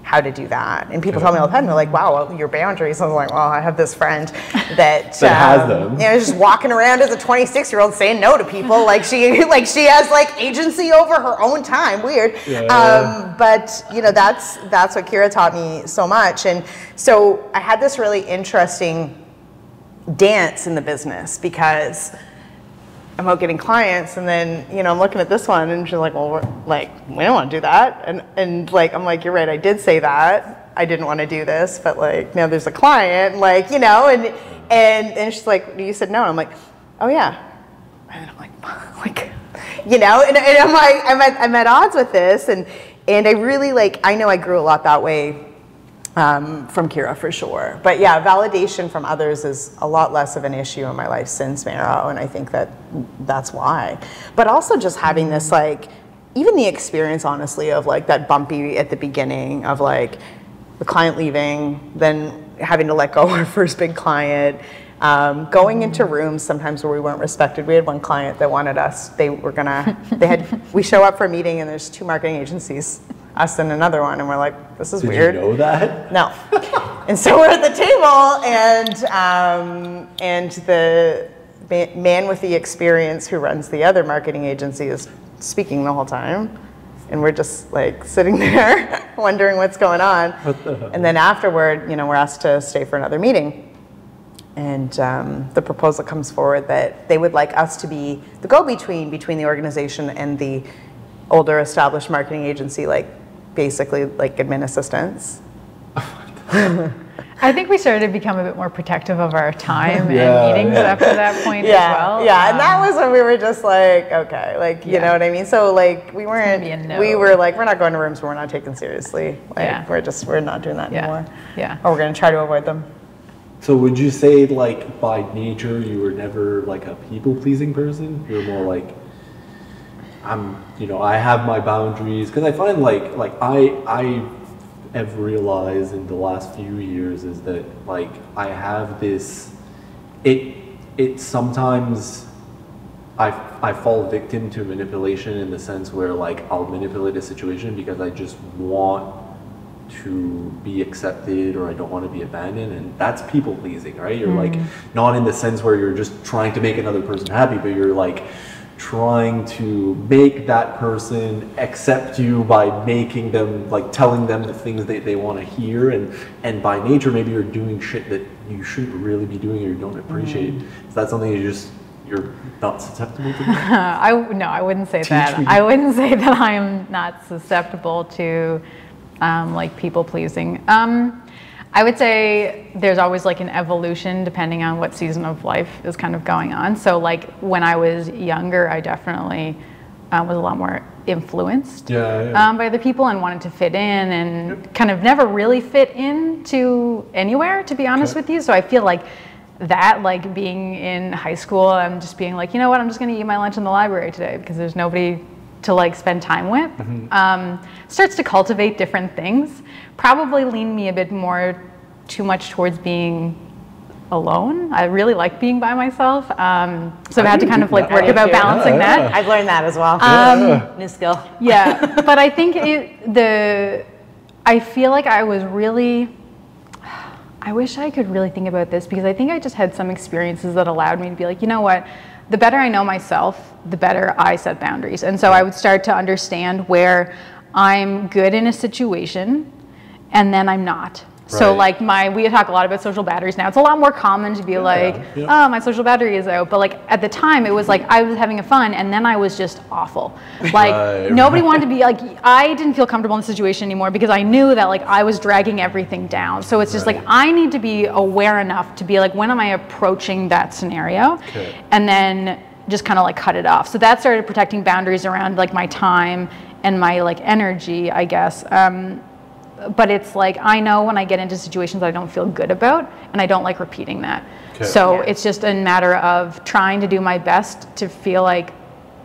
how to do that. And people tell me all the time, they're like, wow, well, your boundaries. I was like, well, I have this friend that has them. Just walking around as a 26-year-old saying no to people. Like she has like agency over her own time. Weird. Yeah. But that's what Cearagh taught me so much. And so I had this really interesting dance in the business, because I'm out getting clients, and then I'm looking at this one, and she's like, well, we don't want to do that, and like I'm like, you're right, I did say that I didn't want to do this, but like now there's a client, like and she's like, you said no, and I'm like, oh yeah, and I'm like and I'm like, I'm at odds with this, and I really I know I grew a lot that way. From Cearagh for sure. But yeah, validation from others is a lot less of an issue in my life since Marrow, and I think that's why. But also just having this, like, even the experience, honestly, of like that bumpy at the beginning of like the client leaving, then having to let go of our first big client, going into rooms sometimes where we weren't respected. We had one client that wanted us, we show up for a meeting and there's 2 marketing agencies, us and another one, and we're like, this is weird. Did you know that? No. And so we're at the table, and the man with the experience who runs the other marketing agency is speaking the whole time, and we're just like sitting there wondering what's going on. What the hell? And then afterward, we're asked to stay for another meeting, and the proposal comes forward that they would like us to be the go-between between the organization and the older established marketing agency, like basically like admin assistants. I think we started to become a bit more protective of our time and meetings after that point as well. Yeah, and that was when we were just like, okay, like, you know what I mean? So like we were like, we're not going to rooms where we're not taken seriously. Like we're not doing that anymore. Yeah. Or we're going to try to avoid them. So would you say, like, by nature you were never like a people-pleasing person? You're more like, I have my boundaries, because I find like I have realized in the last few years is that like I have this, it sometimes I fall victim to manipulation, in the sense where like I'll manipulate a situation because I just want to be accepted, or I don't want to be abandoned, and that's people pleasing, right? You're like, not in the sense where you're just trying to make another person happy, but you're like trying to make that person accept you by making them, like, telling them the things they want to hear, and by nature maybe you're doing shit that you shouldn't really be doing or you don't appreciate. Is that something you just you're not susceptible to that? I wouldn't say that. I wouldn't say that I am not susceptible to like people pleasing. I would say there's always like an evolution depending on what season of life is kind of going on. So like when I was younger, I definitely was a lot more influenced by other people and wanted to fit in and kind of never really fit into anywhere, to be honest with you. So I feel like that, like being in high school, I'm just being like, you know what, I'm just going to eat my lunch in the library today because there's nobody to like spend time with. Starts to cultivate different things, probably lean me a bit more too much towards being alone. I really like being by myself. So I've had to kind of like work about balancing that. I've learned that as well. New skill. Yeah, but I think I feel like I was really, I wish I could really think about this because I think I just had some experiences that allowed me to be like, you know what, the better I know myself, the better I set boundaries. And so I would start to understand where I'm good in a situation and then I'm not. So like we talk a lot about social batteries now. It's a lot more common to be like, oh, my social battery is out. But like at the time, it was like I was having fun and then I was just awful. Like nobody wanted to be like, I didn't feel comfortable in the situation anymore because I knew that like I was dragging everything down. So it's just like I need to be aware enough to be like, when am I approaching that scenario? And then just kind of like cut it off. So that started protecting boundaries around like my time and my like energy, I guess. But it's like, I know when I get into situations that I don't feel good about, and I don't like repeating that. So it's just a matter of trying to do my best to feel like,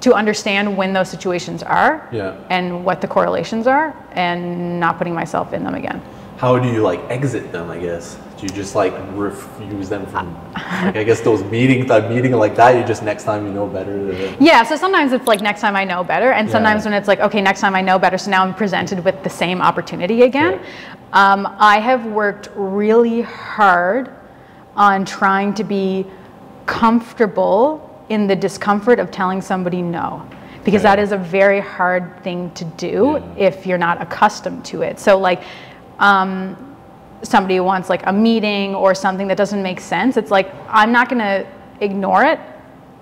to understand when those situations are and what the correlations are and not putting myself in them again. How do you like exit them, I guess? Do you just like refuse them from, like, I guess those meetings, that meeting like that, you just next time you know better? Yeah, so sometimes it's like next time I know better, and sometimes when it's like, okay, next time I know better, so now I'm presented with the same opportunity again. I have worked really hard on trying to be comfortable in the discomfort of telling somebody no. Because that is a very hard thing to do if you're not accustomed to it. So like, somebody wants like a meeting or something that doesn't make sense, it's like, I'm not going to ignore it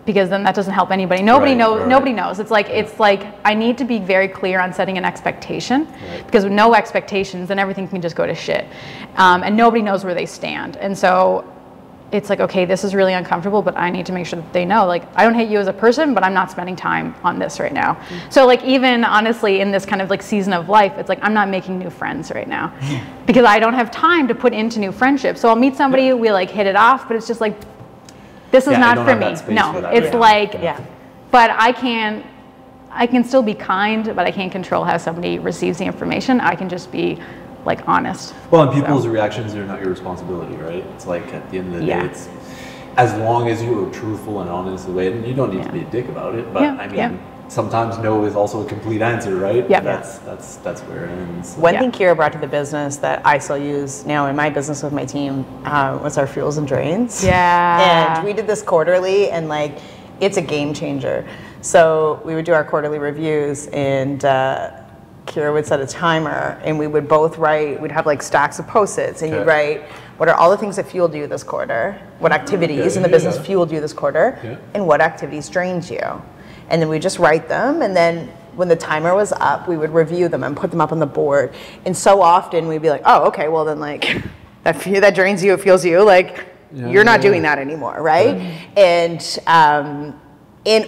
because then that doesn't help anybody. Nobody knows. It's like I need to be very clear on setting an expectation because with no expectations, then everything can just go to shit. And nobody knows where they stand. And so it's like, okay, this is really uncomfortable, but I need to make sure that they know, like, I don't hate you as a person, but I'm not spending time on this right now. So like, even honestly, in this kind of like season of life, it's like, I'm not making new friends right now because I don't have time to put into new friendships. So I'll meet somebody, we like hit it off, but it's just like, this is not for me. No, it's like, but I can still be kind, but I can't control how somebody receives the information. I can just be like honest. Well, and people's reactions are not your responsibility, right? It's like at the end of the day, it's as long as you are truthful and honest with it, and you don't need to be a dick about it. But I mean, sometimes no is also a complete answer, right? That's where it ends. One thing Cearagh brought to the business that I still use now in my business with my team was our fuels and drains. And we did this quarterly, and like, it's a game changer. So we would do our quarterly reviews, and Cearagh would set a timer, and we would both write, we'd have like stacks of Post-its, and you'd write, what are all the things that fueled you this quarter? What activities in the business fueled you this quarter? And what activities drained you? And then we just write them, and then when the timer was up, we would review them and put them up on the board. And so often we'd be like, oh, okay, well then like, that drains you, it fuels you, like, you're not doing that anymore, right?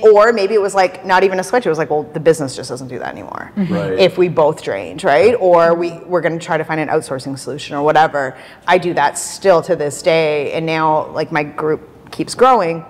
Or maybe it was like not even a switch. It was like, well, the business just doesn't do that anymore. If we both drained, right? Or we're going to try to find an outsourcing solution or whatever. I do that still to this day. And now like my group keeps growing.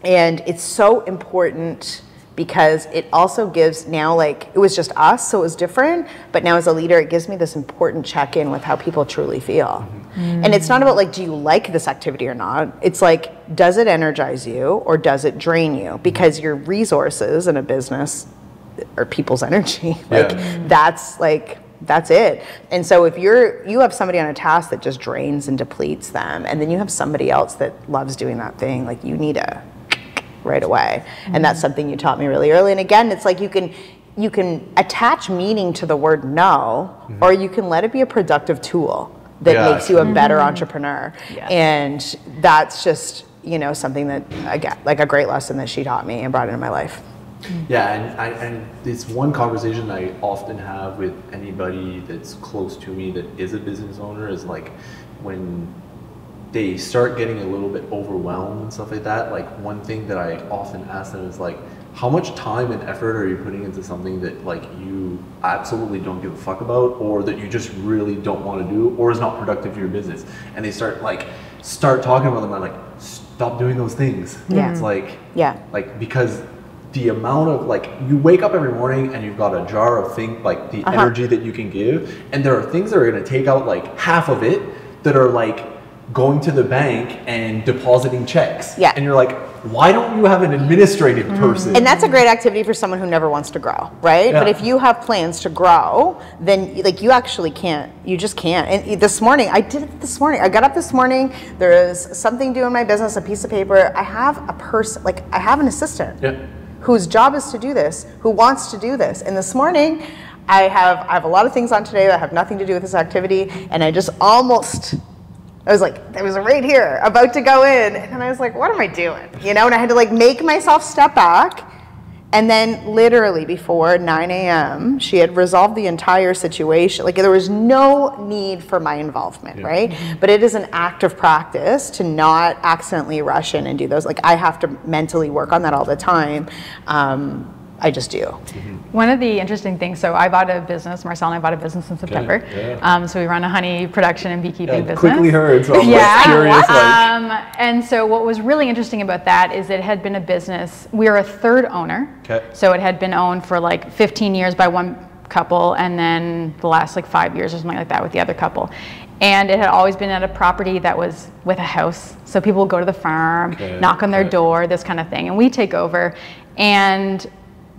And it's so important because it also gives now, like, it was just us, so it was different. But now as a leader, it gives me this important check-in with how people truly feel. And it's not about like, do you like this activity or not? It's like, does it energize you or does it drain you? Because your resources in a business are people's energy. Like that's it. And so if you have somebody on a task that just drains and depletes them, and then you have somebody else that loves doing that thing, like you need to right away. And that's something you taught me really early. And again, it's like you can attach meaning to the word no, or you can let it be a productive tool that makes you a better entrepreneur. And that's just, you know, something that I get, like a great lesson that she taught me and brought into my life. Yeah, and it's one conversation I often have with anybody that's close to me that is a business owner is like when they start getting a little bit overwhelmed and stuff like that, like one thing that I often ask them is like, how much time and effort are you putting into something that like you absolutely don't give a fuck about, or that you just really don't want to do, or is not productive for your business? And they start talking about them. I'm like, stop doing those things. Yeah. It's like, Yeah. like, because the amount of like, you wake up every morning and you've got a jar of things, like the energy that you can give, and there are things that are going to take out like half of it that are like going to the bank and depositing checks. Yeah. And you're like, why don't you have an administrative person? And that's a great activity for someone who never wants to grow, right? Yeah. But if you have plans to grow, then like you actually can't, you just can't. And this morning, I did it this morning. I got up this morning, there is something due in my business, a piece of paper. I have a person, like I have an assistant whose job is to do this, who wants to do this. And this morning, I have a lot of things on today that have nothing to do with this activity, and I just almost, I was like, I was right here, about to go in, and I was like, what am I doing? You know, and I had to like make myself step back. And then literally before 9 a.m., she had resolved the entire situation. Like there was no need for my involvement, right? But it is an act of practice to not accidentally rush in and do those. Like I have to mentally work on that all the time. I just do. One of the interesting things, so I bought a business, Marcel and I bought a business in September. So we run a honey production and beekeeping business. Quickly heard, so I'm curious. And so what was really interesting about that is it had been a business, we were a third owner. So it had been owned for like 15 years by one couple, and then the last like 5 years or something like that with the other couple. And it had always been at a property that was with a house. So people would go to the farm, knock on their door, this kind of thing. And we take over, and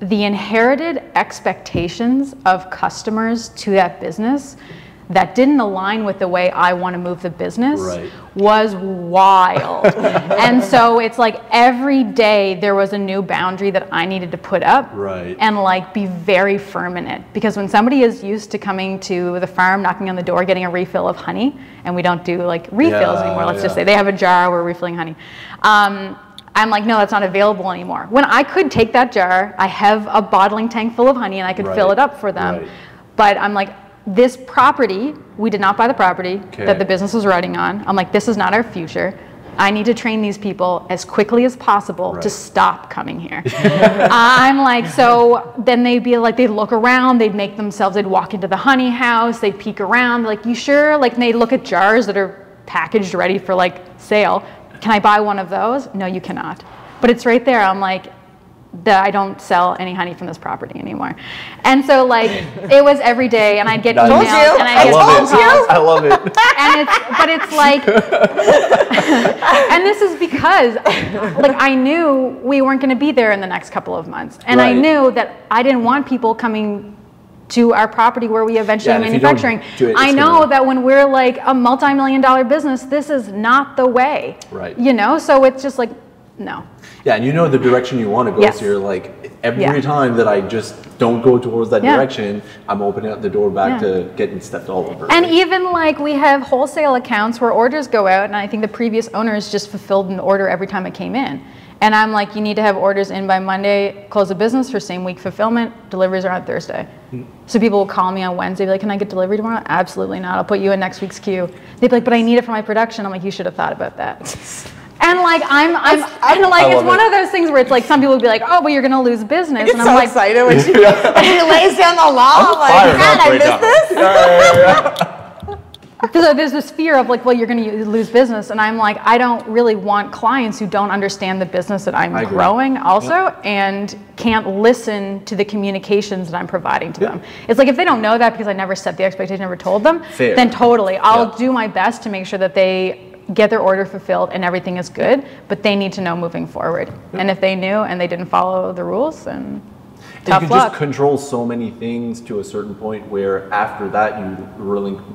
the inherited expectations of customers to that business that didn't align with the way I want to move the business was wild. And so it's like every day there was a new boundary that I needed to put up and like be very firm in it. Because when somebody is used to coming to the farm, knocking on the door, getting a refill of honey, and we don't do like refills anymore, let's just say they have a jar, we're refilling honey. I'm like, no, that's not available anymore. When I could take that jar, I have a bottling tank full of honey and I could fill it up for them. But I'm like, this property, we did not buy the property that the business was running on. I'm like, this is not our future. I need to train these people as quickly as possible to stop coming here. I'm like, so then they'd be like, they'd look around, they'd make themselves, they'd walk into the honey house, they'd peek around, like, you sure? Like, and they'd look at jars that are packaged ready for like sale. Can I buy one of those? No, you cannot. But it's right there. I'm like, I don't sell any honey from this property anymore. And so like, it was every day, and I'd get emails, and I'd get phone calls. I love it. And it's like, and this is because like I knew we weren't gonna be there in the next couple of months. And I knew that I didn't want people coming to our property where we eventually are manufacturing. I know that when we're like a multi-million-dollar business, this is not the way. You know, so it's just like, no. Yeah, and you know the direction you want to go, so you're like, every time that I just don't go towards that direction, I'm opening up the door back to getting stepped all over. And even like we have wholesale accounts where orders go out, and I think the previous owners just fulfilled an order every time it came in. And I'm like, you need to have orders in by Monday, close the business for same week fulfillment, deliveries are on Thursday. So people will call me on Wednesday, be like, can I get delivery tomorrow? Absolutely not, I'll put you in next week's queue. They'd be like, but I need it for my production. I'm like, you should have thought about that. And like, I'm like, it's one of those things where it's like, some people would be like, oh, but you're gonna lose business. And I'm like, excited when she lays down the law, like, man, I missed this? So there's this fear of like, well, you're going to lose business. And I'm like, I don't really want clients who don't understand the business that I'm growing also and can't listen to the communications that I'm providing to them. It's like, if they don't know that because I never set the expectation, never told them, then totally. I'll do my best to make sure that they get their order fulfilled and everything is good, but they need to know moving forward. And if they knew and they didn't follow the rules, then tough luck. You can just control so many things to a certain point where after that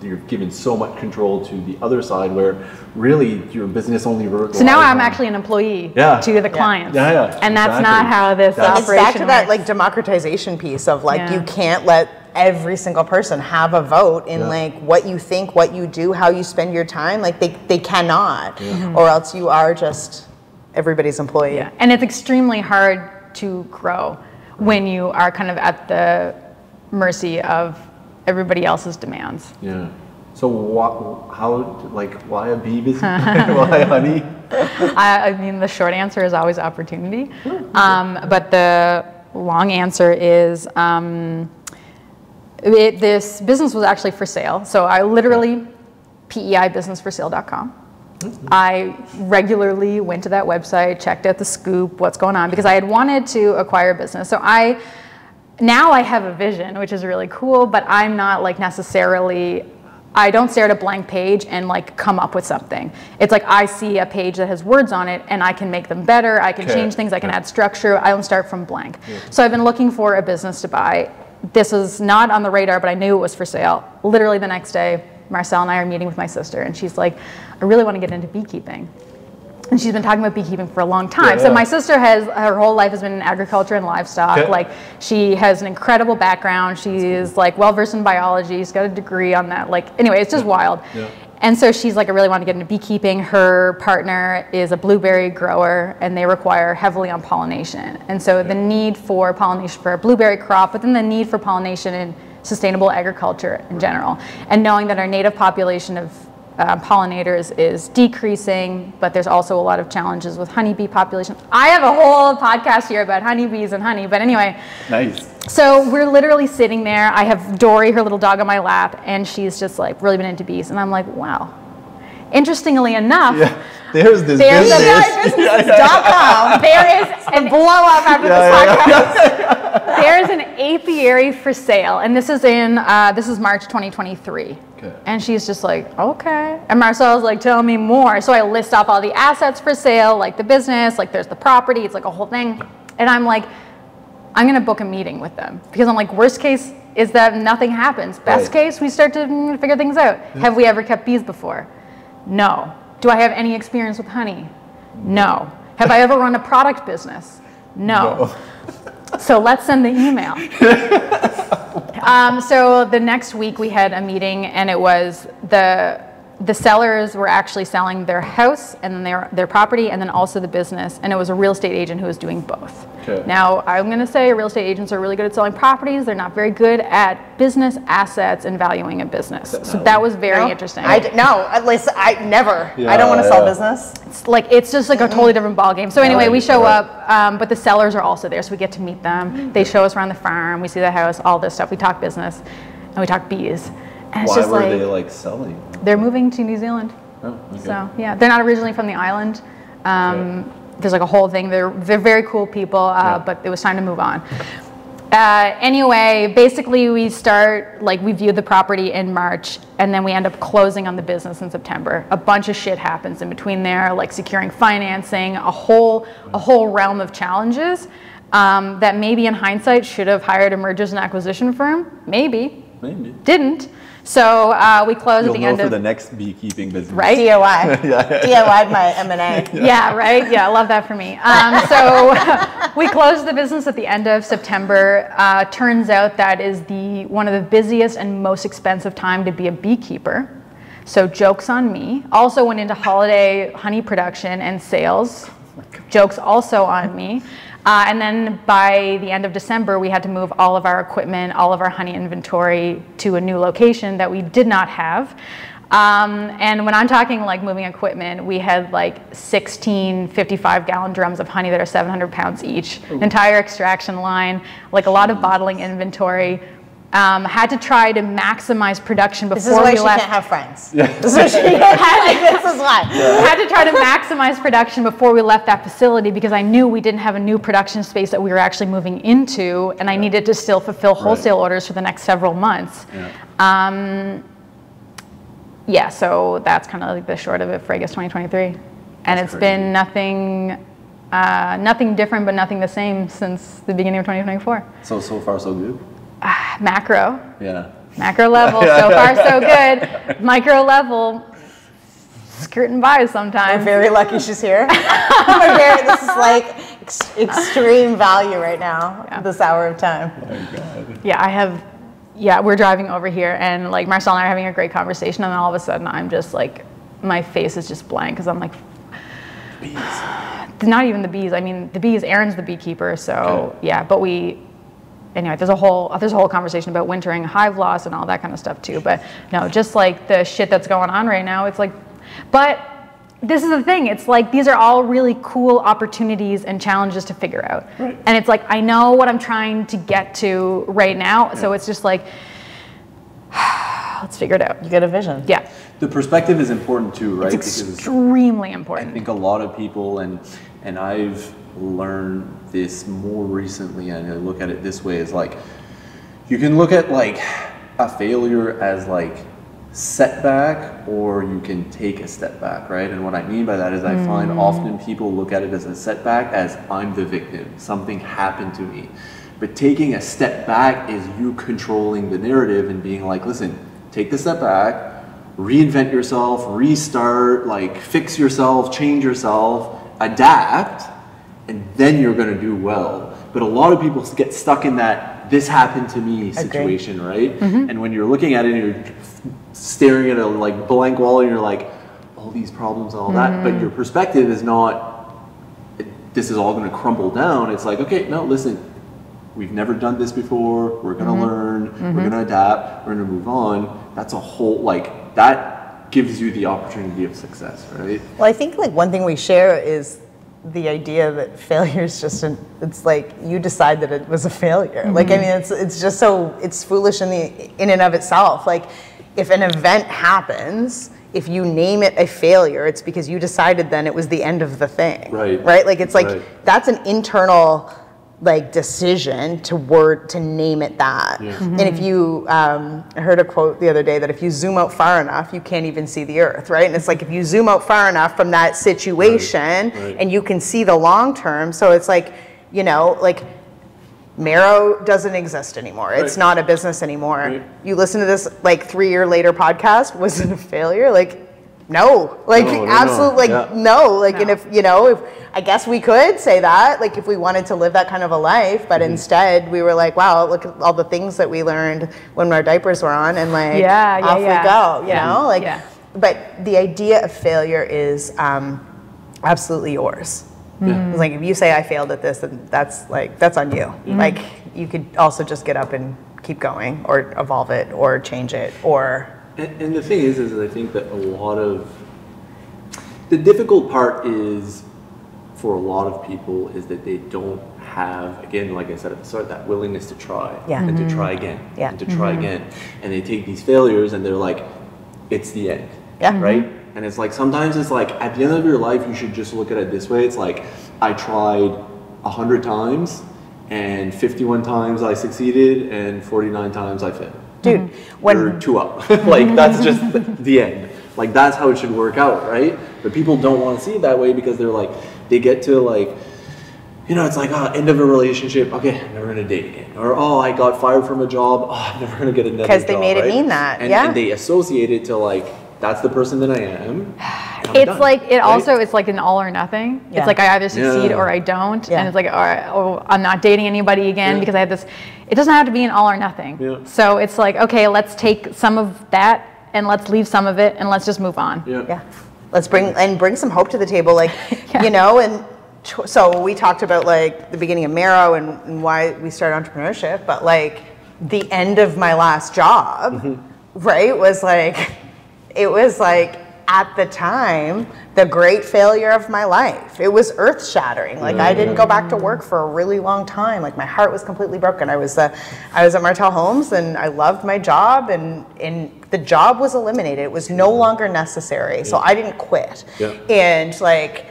you're giving so much control to the other side where really your business only So now I'm actually an employee to the clients. And that's not how this operation It's back to that like democratization piece of like you can't let every single person have a vote in like what you think, what you do, how you spend your time. Like they cannot, or else you are just everybody's employee. Yeah, and it's extremely hard to grow when you are kind of at the mercy of everybody else's demands. Yeah. So why a bee business? Why honey? I mean, the short answer is always opportunity. But the long answer is this business was actually for sale. So I literally, PEIbusinessforsale.com. I regularly went to that website, checked out the scoop, what's going on, because I had wanted to acquire a business. So now I have a vision, which is really cool, but I'm not like necessarily, I don't stare at a blank page and like come up with something. It's like I see a page that has words on it and I can make them better, I can change things, I can add structure, I don't start from blank. So I've been looking for a business to buy. This was not on the radar, but I knew it was for sale. Literally the next day, Marcel and I are meeting with my sister and she's like, I really want to get into beekeeping. And she's been talking about beekeeping for a long time. So my sister her whole life has been in agriculture and livestock. Like she has an incredible background. She's like well-versed in biology. She's got a degree on that. Like, anyway, it's just wild. And so she's like, I really want to get into beekeeping. Her partner is a blueberry grower and they require heavily on pollination. And so the need for pollination for a blueberry crop, but then the need for pollination in sustainable agriculture in general. And knowing that our native population of pollinators is decreasing, but there's also a lot of challenges with honeybee population. I have a whole podcast here about honeybees and honey, but anyway. Nice. So we're literally sitting there. I have Dory, her little dog, on my lap, and she's just like really been into bees. And I'm like, wow. Interestingly enough, there's this business. PEIbusiness.com. There is a blow up after this podcast. There's an apiary for sale, and this is March 2023. And she's just like, okay. And Marcel's like, tell me more. So I list off all the assets for sale, like the business, like there's the property, it's like a whole thing. And I'm like, I'm gonna book a meeting with them. Because I'm like, worst case is that nothing happens. Best case, we start to figure things out. Have we ever kept bees before? No. Do I have any experience with honey? No. Have I ever run a product business? No. So let's send the email. So the next week we had a meeting and it was the sellers were actually selling their house and then their property and then also the business, and it was a real estate agent who was doing both. Now I'm going to say real estate agents are really good at selling properties. They're not very good at business assets and valuing a business. So that was very interesting. At least I never. I don't want to sell business. It's just like a totally different ball game. So anyway, we show up, but the sellers are also there, so we get to meet them. They show us around the farm. We see the house, all this stuff. We talk business, and we talk bees. And it's just were they like selling? They're moving to New Zealand. Oh, okay. So yeah, they're not originally from the island. There's like a whole thing. They're very cool people, but it was time to move on. Anyway, basically we view the property in March and then we end up closing on the business in September. A bunch of shit happens in between there, like securing financing, a whole realm of challenges that maybe in hindsight should have hired a mergers and acquisition firm. Maybe. Didn't. So we closed at the end of the next beekeeping business. Right? DIY. DIY'd my M&A. Yeah, right? Yeah, I love that for me. So we closed the business at the end of September. Turns out that is one of the busiest and most expensive time to be a beekeeper. So joke's on me. Also went into holiday honey production and sales. Joke's also on me. And then by the end of December, we had to move all of our equipment, all of our honey inventory to a new location that we did not have. And when I'm talking like moving equipment, we had like 16 55-gallon drums of honey that are 700 pounds each, entire extraction line, like a lot of bottling inventory. Had to try to maximize production before we left. This is why she can't have friends. This is why. Had to try to maximize production before we left that facility because I knew we didn't have a new production space that we were actually moving into, and I needed to still fulfill wholesale orders for the next several months. So that's kind of like the short of it for I guess 2023, and it's been nothing different but nothing the same since the beginning of 2024. So far so good. Macro. Yeah. Macro level, so far so good. Micro level, skirting by sometimes. We're very lucky she's here. This is like extreme value right now, this hour of time. Oh my God. We're driving over here and like Marcel and I are having a great conversation and then all of a sudden I'm just like, my face is just blank because I'm like, Bees. not even the bees. I mean, the bees, Aaron's the beekeeper, so yeah, but anyway, there's a whole conversation about wintering, hive loss, and all that kind of stuff too. But no, just like the shit that's going on right now, it's like, but this is the thing. It's like these are all really cool opportunities and challenges to figure out. Right. And it's like I know what I'm trying to get to right now, so it's just like let's figure it out. You get a vision. Yeah. The perspective is important too, right? It's extremely important. I think a lot of people, and I've learned this more recently, and I look at it this way, is like you can look at like a failure as like setback, or you can take a step back, right? And what I mean by that is I find often people look at it as a setback as I'm the victim, something happened to me. But taking a step back is you controlling the narrative and being like, listen, take the step back, reinvent yourself, restart, like fix yourself, change yourself, adapt, and then you're gonna do well. But a lot of people get stuck in that this happened to me situation, right? And when you're looking at it, you're staring at a like blank wall and you're like, all these problems and all that, but your perspective is not, this is all gonna crumble down. It's like, okay, no, listen, we've never done this before, we're gonna learn, we're gonna adapt, we're gonna move on. That's a whole, like, that gives you the opportunity of success, right? Well, I think like one thing we share is the idea that failure is just it's like you decide that it was a failure. Like, I mean, it's just so, it's foolish in and of itself. Like, if an event happens, if you name it a failure, it's because you decided then it was the end of the thing. Right. Right? Like, it's like, that's an internal like decision to name it that. Yeah. And if you, I heard a quote the other day that if you zoom out far enough, you can't even see the earth, right? And it's like if you zoom out far enough from that situation and you can see the long term, so it's like, you know, like Marrow doesn't exist anymore. It's not a business anymore. You listen to this like 3 year later podcast, was it a failure? Like, no, like absolutely, like no, like, and if, you know, if I guess we could say that, like if we wanted to live that kind of a life, but instead we were like, wow, look at all the things that we learned when our diapers were on, and like off we go, you know, like, but the idea of failure is absolutely yours. It's like if you say I failed at this, then that's like, that's on you. Like you could also just get up and keep going, or evolve it, or change it, or. And the thing is I think that a lot of the difficult part is for a lot of people is that they don't have, again, like I said at the start, that willingness to try and to try again and to try again. And they take these failures and they're like, it's the end, right? And it's like, sometimes it's like, at the end of your life, you should just look at it this way. It's like, I tried 100 times and 51 times I succeeded and 49 times I failed. Dude, you're 2 up. Like, that's just the end. Like, that's how it should work out, right? But people don't want to see it that way because they're like, they get to like, you know, it's like, oh, end of a relationship, okay, I'm never gonna date again. Or, oh, I got fired from a job, oh, I'm never gonna get another job. Because they made it mean that, and they associate it to like, that's the person that I am. It's done, like, it also, it's like an all or nothing. It's like I either succeed or I don't. And it's like, all right, oh, I'm not dating anybody again because I have this. It doesn't have to be an all or nothing. So it's like, okay, let's take some of that and let's leave some of it and let's just move on. Let's bring some hope to the table, like, you know, and so we talked about like the beginning of Marrow and why we started entrepreneurship, but like the end of my last job, right, was like, it was like, at the time, the great failure of my life. It was earth shattering. Like I didn't go back to work for a really long time. Like my heart was completely broken. I was at Martell Homes and I loved my job, and the job was eliminated. It was no longer necessary. So I didn't quit. And like,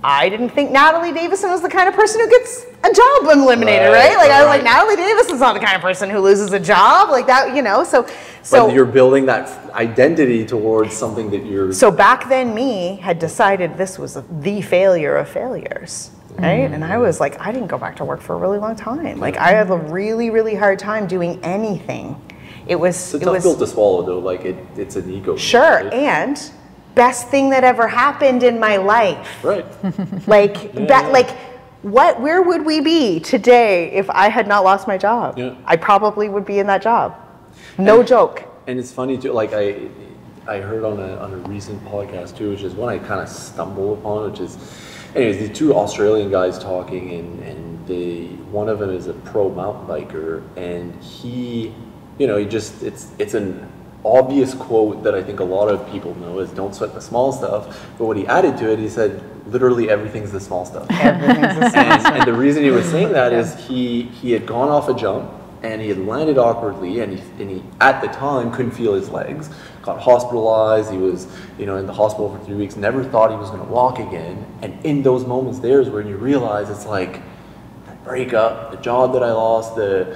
I didn't think Natalie Davison was the kind of person who gets a job eliminated, right? Like I was like, Natalie Davison's not the kind of person who loses a job like that, you know? So but you're building that identity towards something that you're. So back then, me had decided this was the failure of failures, right? And I was like, I didn't go back to work for a really long time. Like I had a really, really hard time doing anything. It's a tough pill to swallow, though. Like it's an ego. Sure, right? And best thing that ever happened in my life. Right. Like where would we be today if I had not lost my job? I probably would be in that job. No joke. And it's funny too, like I heard on a recent podcast too, which is one I kind of stumbled upon, which is anyways, these two Australian guys talking, and one of them is a pro mountain biker, and he just it's an obvious quote that I think a lot of people know is "Don't sweat the small stuff." But what he added to it, he said, "Literally everything's the small stuff." Everything's the small stuff. And the reason he was saying that is he had gone off a jump and he had landed awkwardly, and he at the time couldn't feel his legs. Got hospitalized. He was in the hospital for 3 weeks. Never thought he was going to walk again. And in those moments, there's when you realize it's like that breakup, the job that I lost, the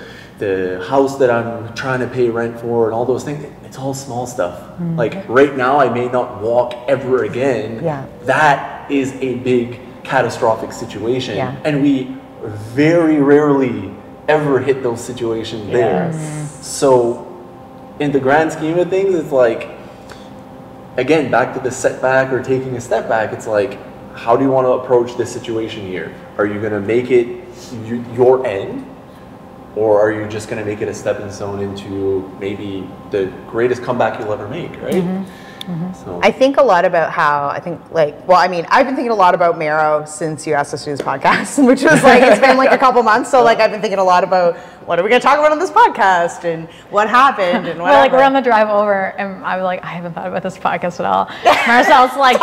house that I'm trying to pay rent for, and all those things. It's all small stuff. Like right now, I may not walk ever again. Yeah. That is a big catastrophic situation, Yeah. and we very rarely ever hit those situations there. So in the grand scheme of things, it's like, again, back to the setback or taking a step back, it's like, how do you want to approach this situation here? Are you going to make it your end? Or are you just going to make it a stepping stone into maybe the greatest comeback you'll ever make, right? So I think a lot about how, I've been thinking a lot about Marrow since you asked us to do this podcast, which was like, it's been like a couple months. So like, I've been thinking a lot about what are we going to talk about on this podcast and what happened and Well, like we're on the drive over and I was like, I haven't thought about this podcast at all. Marcel's like,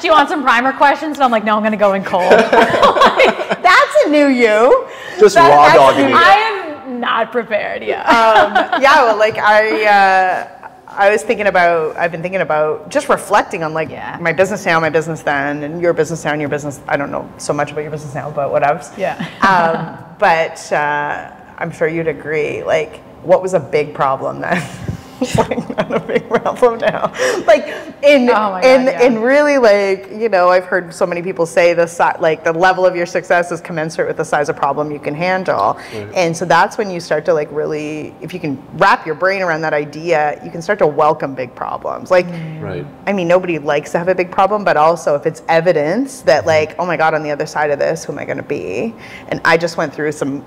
do you want some primer questions? And I'm like, no, I'm going to go in cold. That's a new you. just raw dogging it. I am not prepared yet. Well, like I've been thinking about just reflecting on like my business now, my business then, and your business now and your business. I don't know so much about your business now, but whatever. Yeah. But I'm sure you'd agree, like, what was a big problem then? Like, not a big problem now. Like, in really, like, I've heard so many people say the level of your success is commensurate with the size of problem you can handle. Right. And so that's when you start to, like, really, if you can wrap your brain around that idea, you can start to welcome big problems. Like, Right. I mean, nobody likes to have a big problem, but also if it's evidence that, like, oh my God, on the other side of this, who am I going to be? And I just went through some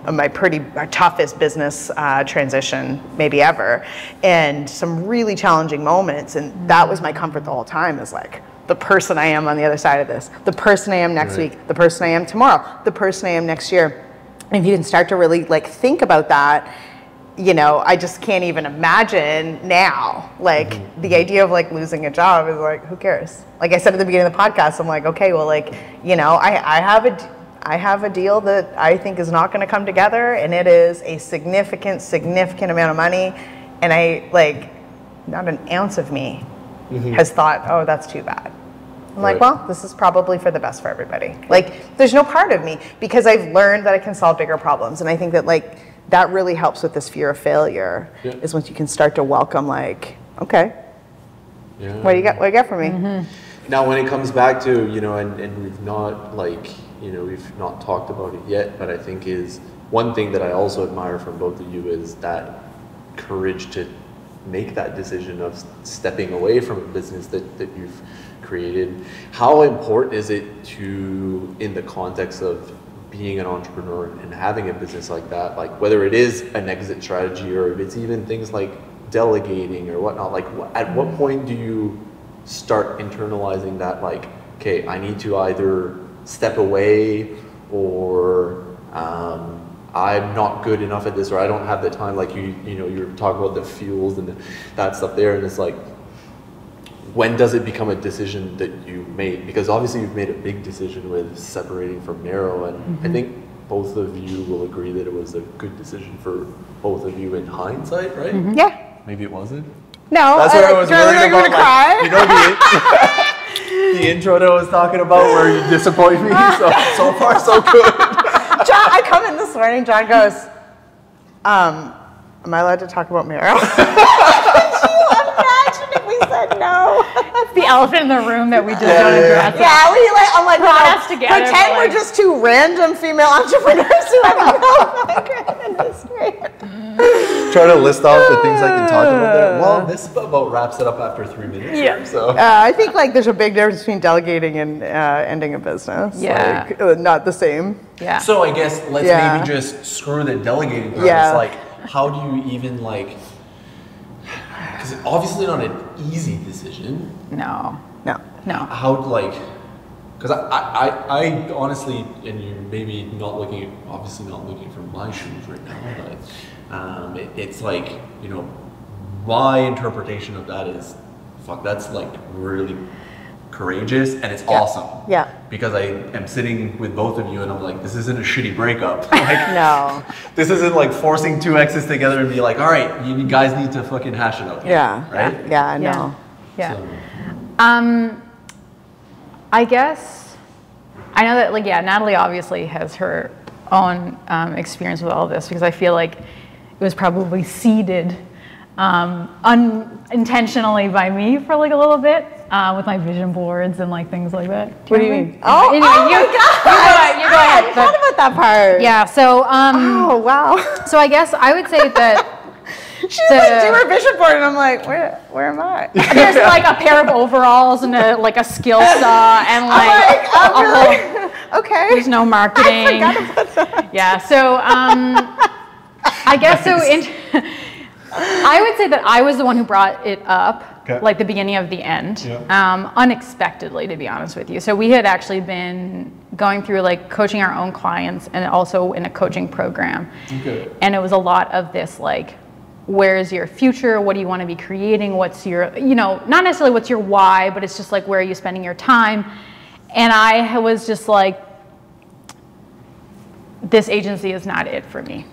of my toughest business transition maybe ever, and some really challenging moments, and that was my comfort the whole time, is like the person I am on the other side of this, the person I am next week, the person I am tomorrow, the person I am next year. And if you can start to really like think about that, I just can't even imagine now, like the idea of like losing a job is like, who cares? Like I said at the beginning of the podcast, I'm like, okay, well, like, I have a deal that I think is not going to come together, and it is a significant amount of money, and I, like, not an ounce of me has thought, oh, that's too bad. I'm like, well, this is probably for the best for everybody. Like, there's no part of me, because I've learned that I can solve bigger problems, and I think that, like, that really helps with this fear of failure, is once you can start to welcome, like, okay, what do you got for me? Now, when it comes back to, and we've not, like, we've not talked about it yet, but I think is one thing that I also admire from both of you is that courage to make that decision of stepping away from a business that you've created. How important is it to, in the context of being an entrepreneur and having a business like that, like whether it is an exit strategy or if it's even things like delegating or whatnot, like at what point do you start internalizing that, like, okay, I need to either step away, or I'm not good enough at this, or I don't have the time, like you're talking about the fuels and that stuff there, and it's like, when does it become a decision that you made? Because obviously you've made a big decision with separating from Marrow, and I think both of you will agree that it was a good decision for both of you in hindsight, right? Yeah. Maybe it wasn't? No. That's what I was worried about. Like, cry? The intro that I was talking about where you disappoint me, so far so good. John, I come in this morning, John goes, am I allowed to talk about Marrow? Could you imagine if we said no? The elephant in the room that we just don't address. Yeah, I'm like, brought us together. Pretend we're just two random female entrepreneurs who have no background industry. Trying to list off the things I can talk about there. Well, this about wraps it up after 3 minutes. Yeah. So I think like there's a big difference between delegating and ending a business. Yeah. Like, not the same. Yeah. So I guess let's maybe just screw the delegating part. Yeah. It's like, how do you even like? Because it's obviously not an easy decision. No. No. No. How like? Because I honestly, and you're maybe not looking at, obviously not looking for my shoes right now, but it's like, you know, my interpretation of that is, fuck, that's like really courageous and it's awesome. Yeah. Because I am sitting with both of you and I'm like, this isn't a shitty breakup. Like, No. This isn't like forcing two exes together and be like, all right, you guys need to fucking hash it out. Yeah. Right? Yeah, no. Yeah. So, I guess, I know that, like, yeah, Natalie obviously has her own experience with all this, because I feel like it was probably seeded unintentionally by me for like a little bit with my vision boards and like things like that. What do you mean? Oh, anyway, you go ahead. I thought about that part. Yeah, so, oh, wow. so I guess I would say that She's like, do her vision board, and I'm like, where am I? there's like a pair of overalls and like a skill saw and like okay. There's no marketing. I forgot about that. Yeah, so I guess so. I would say that I was the one who brought it up, like the beginning of the end, unexpectedly, to be honest with you. So we had actually been going through like coaching our own clients and also in a coaching program. Okay. And it was a lot of this like, where's your future? What do you want to be creating? What's your, you know, not necessarily what's your why, but it's just like, where are you spending your time? And I was just like, this agency is not it for me.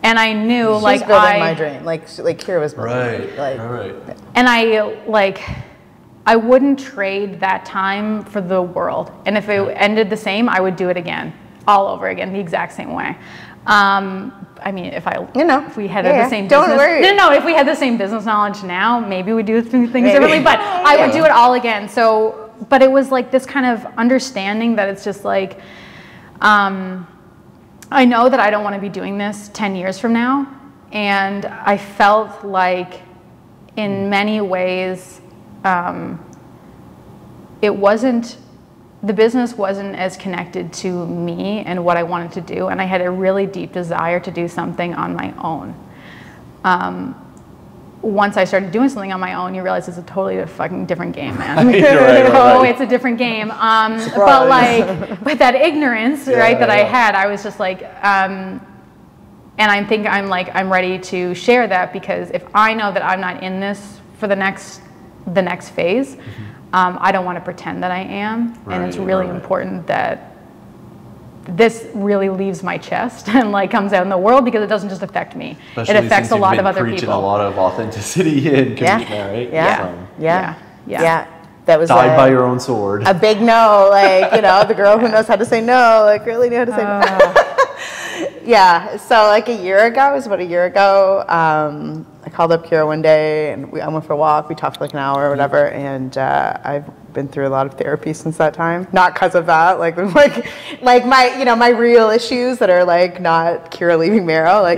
And I knew She's like building my dream. Like Cearagh was building. right. Like, Right. and I wouldn't trade that time for the world. And if it ended the same, I would do it again, all over again, the exact same way. I mean, if we had the same business, don't worry. no, if we had the same business knowledge now, maybe we'd do things differently, but I would do it all again. So, but it was like this kind of understanding that it's just like, I know that I don't want to be doing this 10 years from now. And I felt like in many ways, the business wasn't as connected to me and what I wanted to do, and I had a really deep desire to do something on my own. Once I started doing something on my own, you realize it's a totally fucking different game, man. Right. It's a different game. But like, with that ignorance, that I had, I was just like, and I think I'm ready to share that, because if I know that I'm not in this for the next phase, I don't want to pretend that I am, and it's really important that this really leaves my chest and like comes out in the world, because it doesn't just affect me. Especially it affects a lot of other preaching people. a lot of authenticity and commitment, right? Yeah. That was died by your own sword. A big no, like, you know, the girl who knows how to say no, like really knew how to say no. Yeah, so like it was about a year ago, I called up Cearagh one day and I went for a walk, we talked for like an hour or whatever, and I've been through a lot of therapy since that time. Not because of that, like my, you know, my real issues that are like not Cearagh leaving Marrow, like,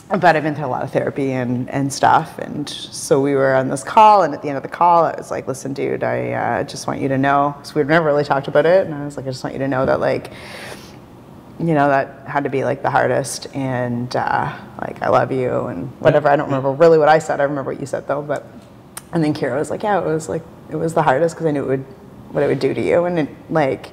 but I've been through a lot of therapy and stuff, and so we were on this call, and at the end of the call, I was like, listen, dude, I just want you to know, because we'd never really talked about it, and I was like, I just want you to know that, like, you know, that had to be like the hardest, and like, I love you, and whatever. I don't remember really what I said, I remember what you said though, but, and then Cearagh was like, yeah, it was the hardest, because I knew what it would do to you, and it, like,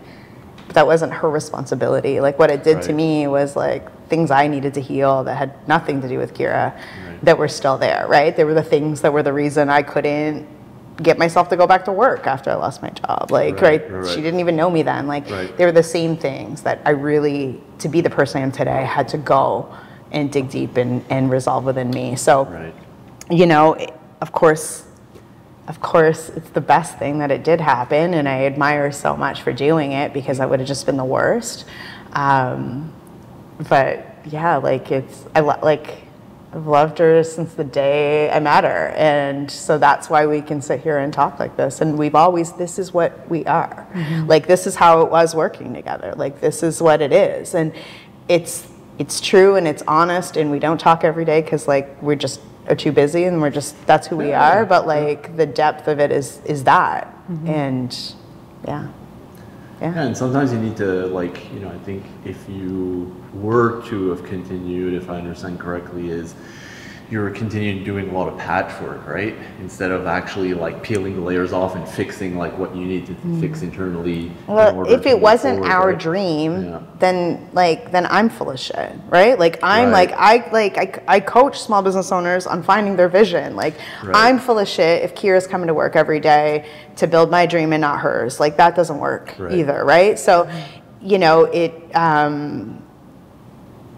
but that wasn't her responsibility. Like, what it did to me was like things I needed to heal that had nothing to do with Cearagh, that were still there, right? They were the things that were the reason I couldn't get myself to go back to work after I lost my job. Like, she didn't even know me then. Like, they were the same things that I really, to be the person I am today, had to go and dig deep and resolve within me. So, you know, of course, it's the best thing that it did happen, and I admire her so much for doing it, because that would have just been the worst. But yeah, like I've loved her since the day I met her, and so that's why we can sit here and talk like this. And this is what we are. Like, this is how it was working together. Like, this is what it is, and it's true and it's honest, and we don't talk every day because like we're just are too busy, and that's who we are. But like the depth of it is that, and yeah. And sometimes you need to, like, you know, I think if you were to have continued, if I understand correctly, is you were continuing doing a lot of patchwork, right? Instead of actually like peeling the layers off and fixing like what you need to fix internally. Well, if it wasn't our dream, then I'm full of shit, right? Like I'm I coach small business owners on finding their vision. Like I'm full of shit if Ciarag's coming to work every day to build my dream and not hers. Like that doesn't work either, right? So, you know, it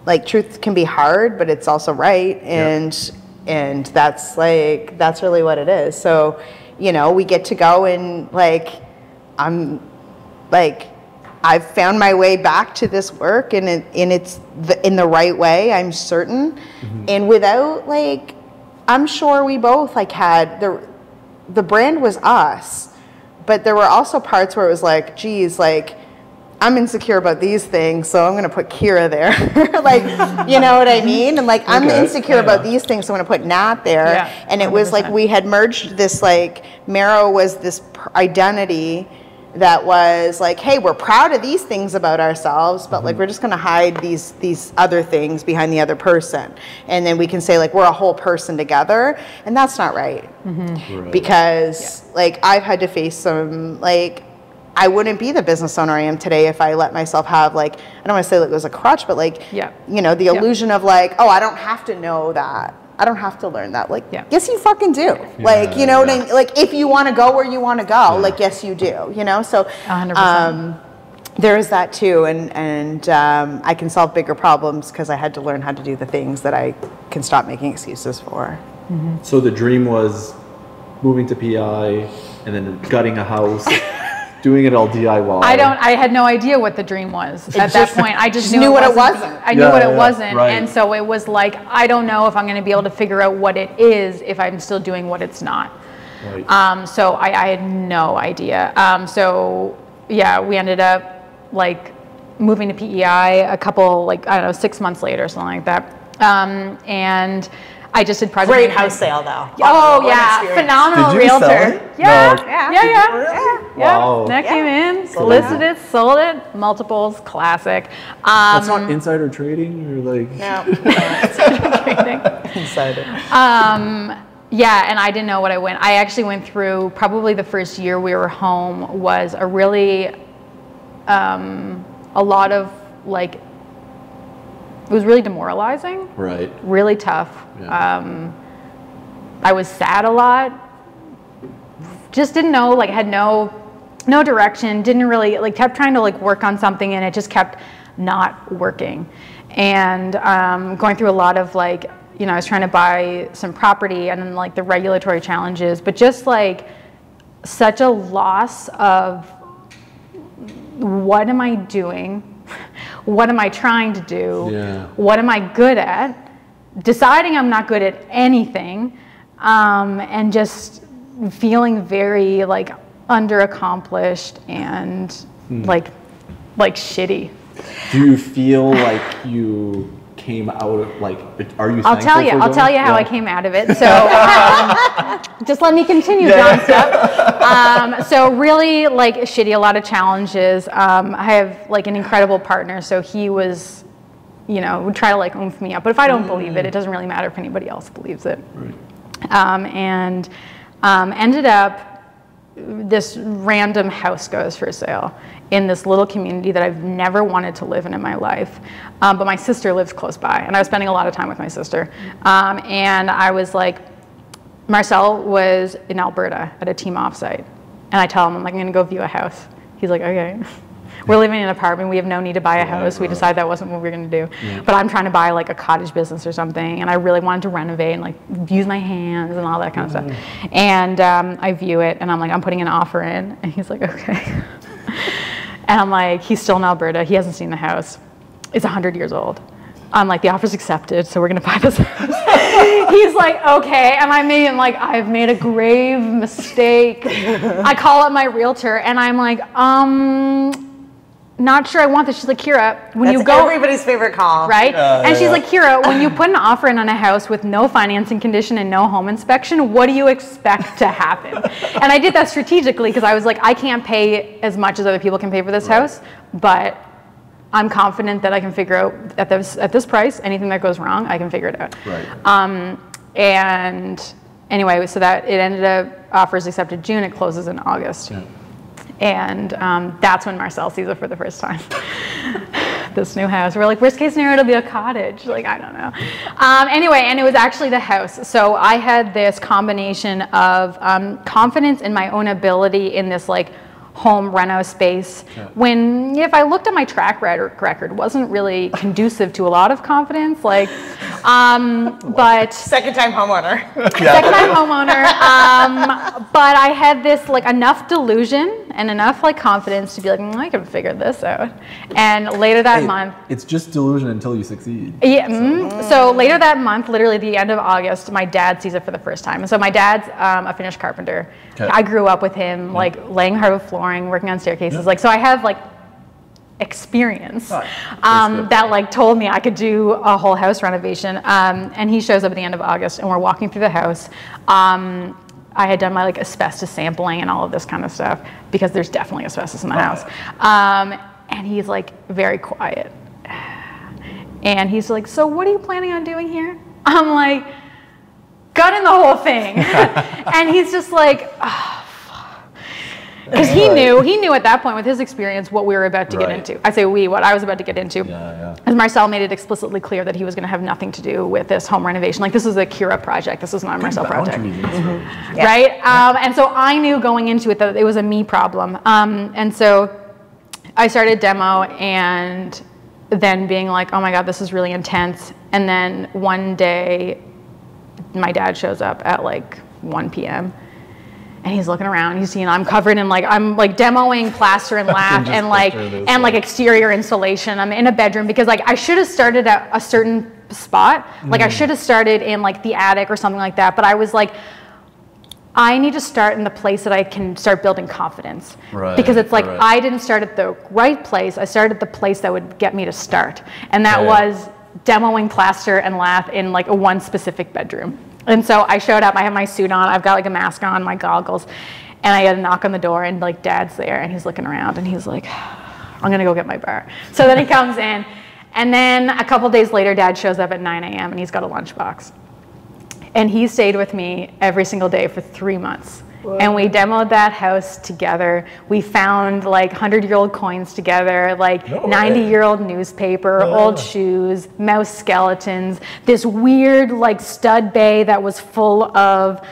like truth can be hard, but it's also right, and that's really what it is. So, you know, we get to go and like I've found my way back to this work, and it's in the right way, I'm certain, and without like, I'm sure we both like had the brand was us, but there were also parts where it was like, geez, like, I'm insecure about these things, so I'm going to put Ciaragh there. Like, you know what I mean? And like, I'm insecure about these things, so I'm going to put Nat there. Yeah, and it was like we had merged this, like, Marrow was this identity that was like, hey, we're proud of these things about ourselves, but like, we're just going to hide these other things behind the other person. And then we can say like, we're a whole person together. And that's not right. Because like, I've had to face some, like, I wouldn't be the business owner I am today if I let myself have like, I don't want to say like it was a crutch, but like, you know, the illusion of like, oh, I don't have to know that. I don't have to learn that. Like, yes, you fucking do. Like, you know what I mean? Like, if you want to go where you want to go, like, yes, you do, you know? So, 100%. There is that too. And I can solve bigger problems because I had to learn how to do the things that I can stop making excuses for. So the dream was moving to PI and then gutting a house. Doing it all DIY. I had no idea what the dream was at that point. I just knew what it wasn't. I knew what it wasn't. And so it was like, I don't know if I'm going to be able to figure out what it is if I'm still doing what it's not. So I had no idea. So yeah, we ended up like moving to PEI a couple, like, I don't know, 6 months later, something like that. And I just did project. Great house sale though. Oh yeah, phenomenal Did you realtor. Sell it? Yeah. Wow. That came in, listed it, sold it, multiples, classic. That's not insider trading or like. No. Insider trading. Insider. Yeah, and I didn't know what I went. I actually went through probably the first year we were home was a really, a lot of like. It was really demoralizing. Right. Really tough. Yeah. I was sad a lot. Just didn't know, like had no direction, didn't really, like kept trying to like work on something and it just kept not working. And going through a lot of like, you know, I was trying to buy some property and then like the regulatory challenges, but just like such a loss of what am I doing? What am I trying to do? Yeah. What am I good at? Deciding I'm not good at anything, and just feeling very like underaccomplished and like shitty. Do you feel like you came out of like? Are you? I'll tell you how I came out of it. So just let me continue, John. So really like shitty, a lot of challenges. I have like an incredible partner, so he was, you know, would try to like oomph me up. But if I don't believe it, it doesn't really matter if anybody else believes it. Right. Ended up this random house goes for sale in this little community that I've never wanted to live in my life. But my sister lives close by and I was spending a lot of time with my sister. And I was like, Marcel was in Alberta at a team offsite. And I tell him, I'm like, I'm gonna go view a house. He's like, okay. We're living in an apartment. We have no need to buy a house. We decided that wasn't what we were going to do. Yeah. But I'm trying to buy like a cottage business or something. And I really wanted to renovate and like use my hands and all that kind of stuff. And I view it and I'm like, I'm putting an offer in. And he's like, okay. And I'm like, he's still in Alberta. He hasn't seen the house. It's 100 years old. I'm like, the offer's accepted. So we're going to buy this house. He's like, okay. And I've made a grave mistake. I call up my realtor and I'm like, not sure I want this. She's like, Ciaragh, when you go, everybody's favorite call, right? And she's like, Ciaragh, when you put an offer in on a house with no financing condition and no home inspection, what do you expect to happen? And I did that strategically because I was like, I can't pay as much as other people can pay for this house, but I'm confident that I can figure out at this price, anything that goes wrong, I can figure it out. Right. And anyway, so that it ended up, offers accepted June, it closes in August. Yeah. And that's when Marcel sees it for the first time. This new house. We're like, worst case scenario, it'll be a cottage. Like, I don't know. Anyway, and it was actually the house. So I had this combination of confidence in my own ability in this like home reno space. Yeah. When, if I looked at my track record, wasn't really conducive to a lot of confidence. Like, but second time homeowner. Second time homeowner. But I had this like enough delusion and enough like confidence to be like, I can figure this out. And later that month, it's just delusion until you succeed. Yeah. So later that month, literally the end of August, my dad sees it for the first time. And so my dad's a Finnish carpenter. Okay. I grew up with him, like laying hardwood flooring, working on staircases. Like, so I have like experience that like told me I could do a whole house renovation. And he shows up at the end of August, and we're walking through the house. I had done my like asbestos sampling and all of this kind of stuff, because there's definitely asbestos in the house. And he's like very quiet. And he's like, so what are you planning on doing here? I'm like, gutting the whole thing. And he's just like, because he knew at that point with his experience what we were about to get into. I say we, what I was about to get into. As Marcel made it explicitly clear that he was going to have nothing to do with this home renovation. Like, this is a Cearagh project. This is not a Marcel project. Right? And so I knew going into it that it was a me problem. And so I started demo, and then being like, oh my God, this is really intense. And then one day, my dad shows up at like 1 p.m. and he's looking around. He's seeing I'm covered in like, I'm like demoing plaster and lath and like exterior insulation. I'm in a bedroom because like I should have started at a certain spot. Like I should have started in like the attic or something like that. But I was like, I need to start in the place that I can start building confidence. Because it's like I didn't start at the right place. I started at the place that would get me to start. And that was demoing plaster and lath in like a one specific bedroom. And so I showed up, I have my suit on, I've got like a mask on, my goggles, and I had a knock on the door, and like Dad's there, and he's looking around, and he's like, I'm gonna go get my bar. So then he comes in, and then a couple days later, Dad shows up at 9 a.m. and he's got a lunchbox. And he stayed with me every single day for 3 months. Whoa. And we demoed that house together. We found like 100-year-old coins together, like 90-year-old newspaper, old shoes, mouse skeletons, this weird like stud bay that was full of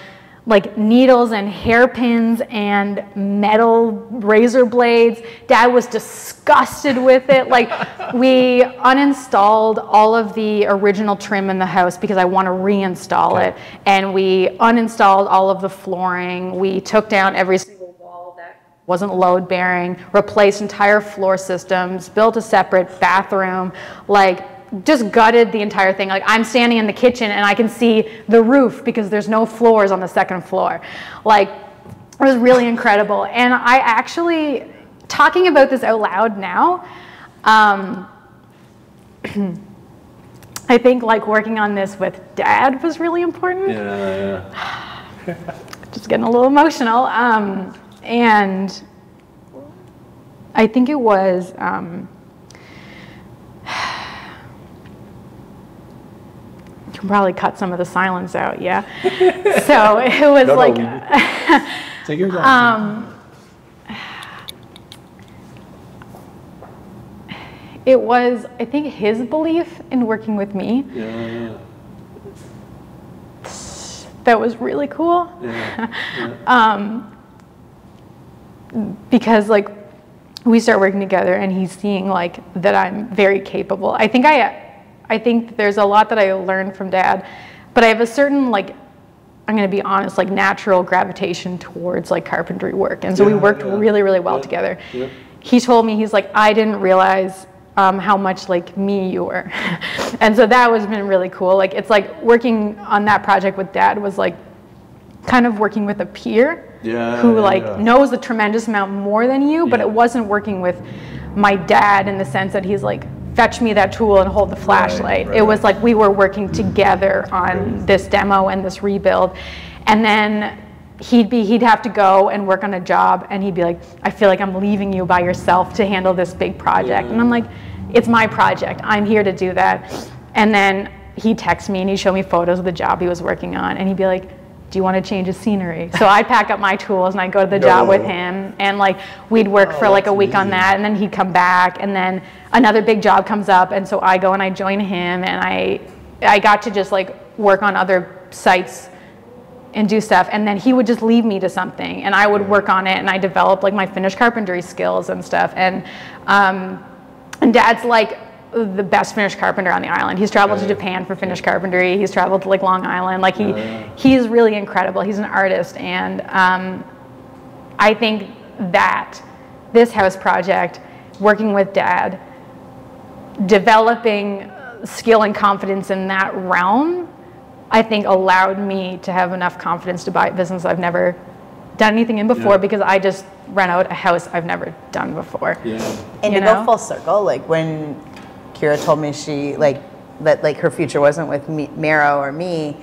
like needles and hairpins and metal razor blades. Dad was disgusted with it. Like, we uninstalled all of the original trim in the house because I want to reinstall it. And we uninstalled all of the flooring. We took down every single wall that wasn't load bearing, replaced entire floor systems, built a separate bathroom, like just gutted the entire thing. Like, I'm standing in the kitchen and I can see the roof because there's no floors on the second floor. Like, it was really incredible. And I actually, talking about this out loud now, I think like working on this with Dad was really important. Just getting a little emotional. And I think it was, you can probably cut some of the silence out, So it was take your time. It was, I think, his belief in working with me that was really cool. Because like we start working together and he's seeing like that I'm very capable. I think there's a lot that I learned from Dad, but I have a certain, like, I'm going to be honest, like natural gravitation towards like carpentry work. And so we worked really, really well together. He told me, he's like, I didn't realize how much like me you were. And so that was been really cool. Like, it's like working on that project with Dad was like kind of working with a peer who knows a tremendous amount more than you, but it wasn't working with my dad in the sense that he's like, fetch me that tool and hold the flashlight. It was like we were working together on this demo and this rebuild. And then he'd have to go and work on a job, and he'd be like, I feel like I'm leaving you by yourself to handle this big project. And I'm like, it's my project. I'm here to do that. And then he'd text me and he'd show me photos of the job he was working on, and he'd be like, do you want to change of scenery? So I'd pack up my tools and I'd go to the job with him, and like we'd work for like a week on that, and then he'd come back, and then another big job comes up, and so I go and I join him, and I got to just like work on other sites and do stuff, and then he would just leave me to something and I would work on it, and I developed like my Finnish carpentry skills and stuff, and Dad's like the best Finnish carpenter on the island. He's traveled to Japan for Finnish carpentry. He's traveled to like Long Island. Like he's really incredible. He's an artist, and I think that this house project, working with Dad, developing skill and confidence in that realm, I think allowed me to have enough confidence to buy a business I've never done anything in before, because I just rent out a house I've never done before. And to go full circle, like when Cearagh told me she that her future wasn't with Mero or me,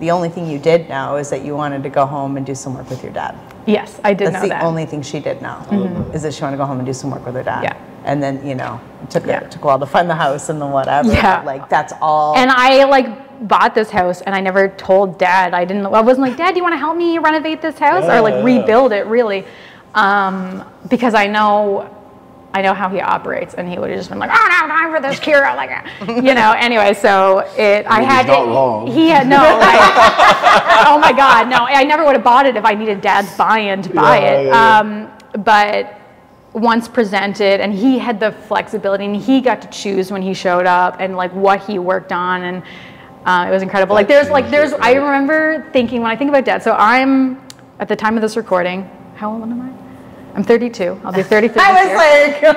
the only thing you did know is that you wanted to go home and do some work with your dad. Yes, I did know that. That's the only thing she did know, is that she wanted to go home and do some work with her dad. Yeah. And then, it took a while to find the house and the whatever. Yeah. But, like, that's all. And I like bought this house, and I never told Dad. I wasn't like, Dad, do you want to help me renovate this house or like rebuild it, really? Because I know how he operates, and he would have just been like, oh, no, time for this, Cearagh, like, anyway, so I had to, wrong. He had, no, oh my God, no, I never would have bought it if I needed Dad's buy-in to buy it. But once presented, and he had the flexibility, and he got to choose when he showed up, and like what he worked on, and it was incredible. Like I remember thinking, when I think about Dad, so I'm, at the time of this recording, how old am I? I'm 32. I'll be 33 this year.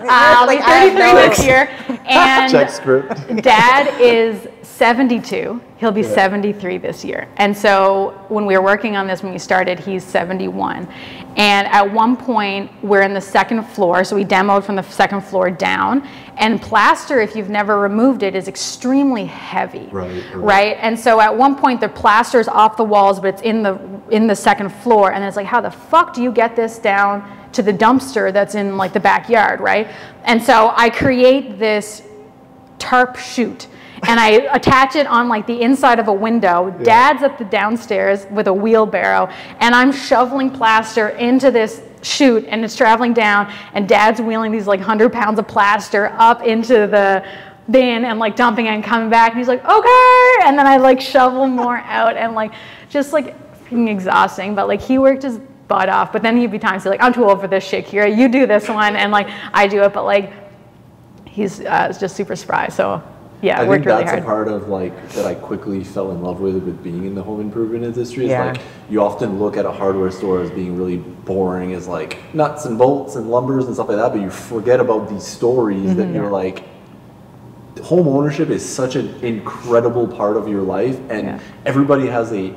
I'll be 33 this year. And check script. Dad is 72. He'll be 73 this year. And so when we were working on this, when we started, he's 71. And at one point, we're in the second floor. So we demoed from the second floor down. And plaster, if you've never removed it, is extremely heavy. Right? And so at one point, the plaster is off the walls, but it's in the second floor. And it's like, how the fuck do you get this down to the dumpster that's in like the backyard, right? And so I create this tarp chute, and I attach it on like the inside of a window. Dad's at the downstairs with a wheelbarrow, and I'm shoveling plaster into this chute, and it's traveling down, and Dad's wheeling these like 100 pounds of plaster up into the bin and like dumping it and coming back, and he's like, okay, and then I like shovel more out, and like just like freaking exhausting, but like he worked his butt off. But then he'd be times he's like, I'm too old for this shit, Cearagh, you do this one, and like I do it, but like he's just super spry. So yeah, I worked think really that's hard. a part of like that I quickly fell in love with being in the home improvement industry. Is like you often look at a hardware store as being really boring, as like nuts and bolts and lumbers and stuff like that, but you forget about these stories that you're like, home ownership is such an incredible part of your life, and everybody has a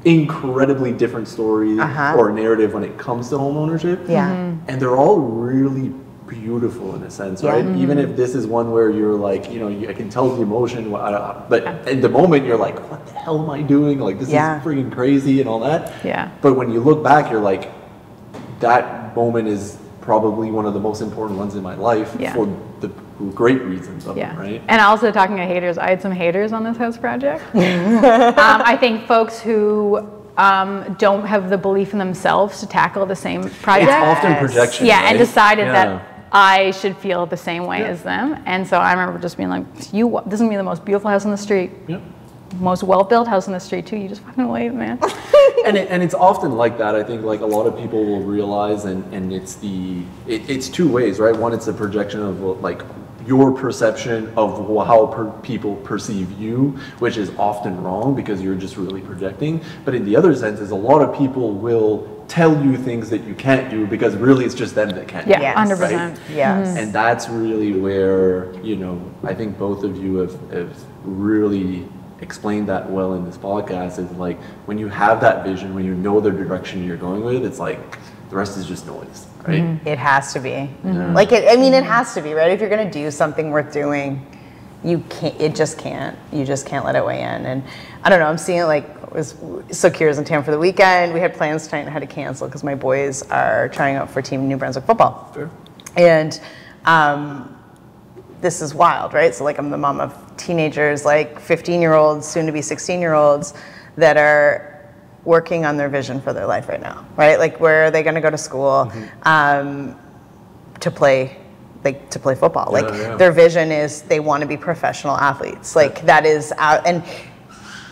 incredibly different story or narrative when it comes to home ownership. And they're all really beautiful in a sense, right? Even if this is one where you're like, I can tell the emotion, but in the moment you're like, what the hell am I doing? Like, this is freaking crazy and all that. But when you look back, you're like, that moment is probably one of the most important ones in my life for the great reasons of it, right? And also, talking to haters, I had some haters on this house project. I think folks who don't have the belief in themselves to tackle the same project. It's often projection, right? And decided that I should feel the same way as them. And so I remember just being like, this is gonna be the most beautiful house on the street. Most well-built house on the street too. You just fucking wait, man. and it's often like that. I think like a lot of people will realize, and it's two ways, right? One, it's a projection of like your perception of how people perceive you, which is often wrong because you're just really projecting. But in the other sense, is a lot of people will tell you things that you can't do because really it's just them that can't do it. 100%. Right? And that's really where, I think both of you have really explained that well in this podcast. Is like, when you have that vision, when you know the direction you're going with, it's like the rest is just noise, right? It has to be. Like, it has to be, right? If you're going to do something worth doing, you just can't let it weigh in. And I don't know, I'm seeing it like, so Cearah's in town for the weekend. We had plans tonight and had to cancel because my boys are trying out for Team New Brunswick football. And this is wild, right? So like, I'm the mom of teenagers, like 15-year-olds, soon to be 16-year-olds, that are working on their vision for their life right now, right? Like, where are they going to go to school to play football? Their vision is they want to be professional athletes. Like, that is out, and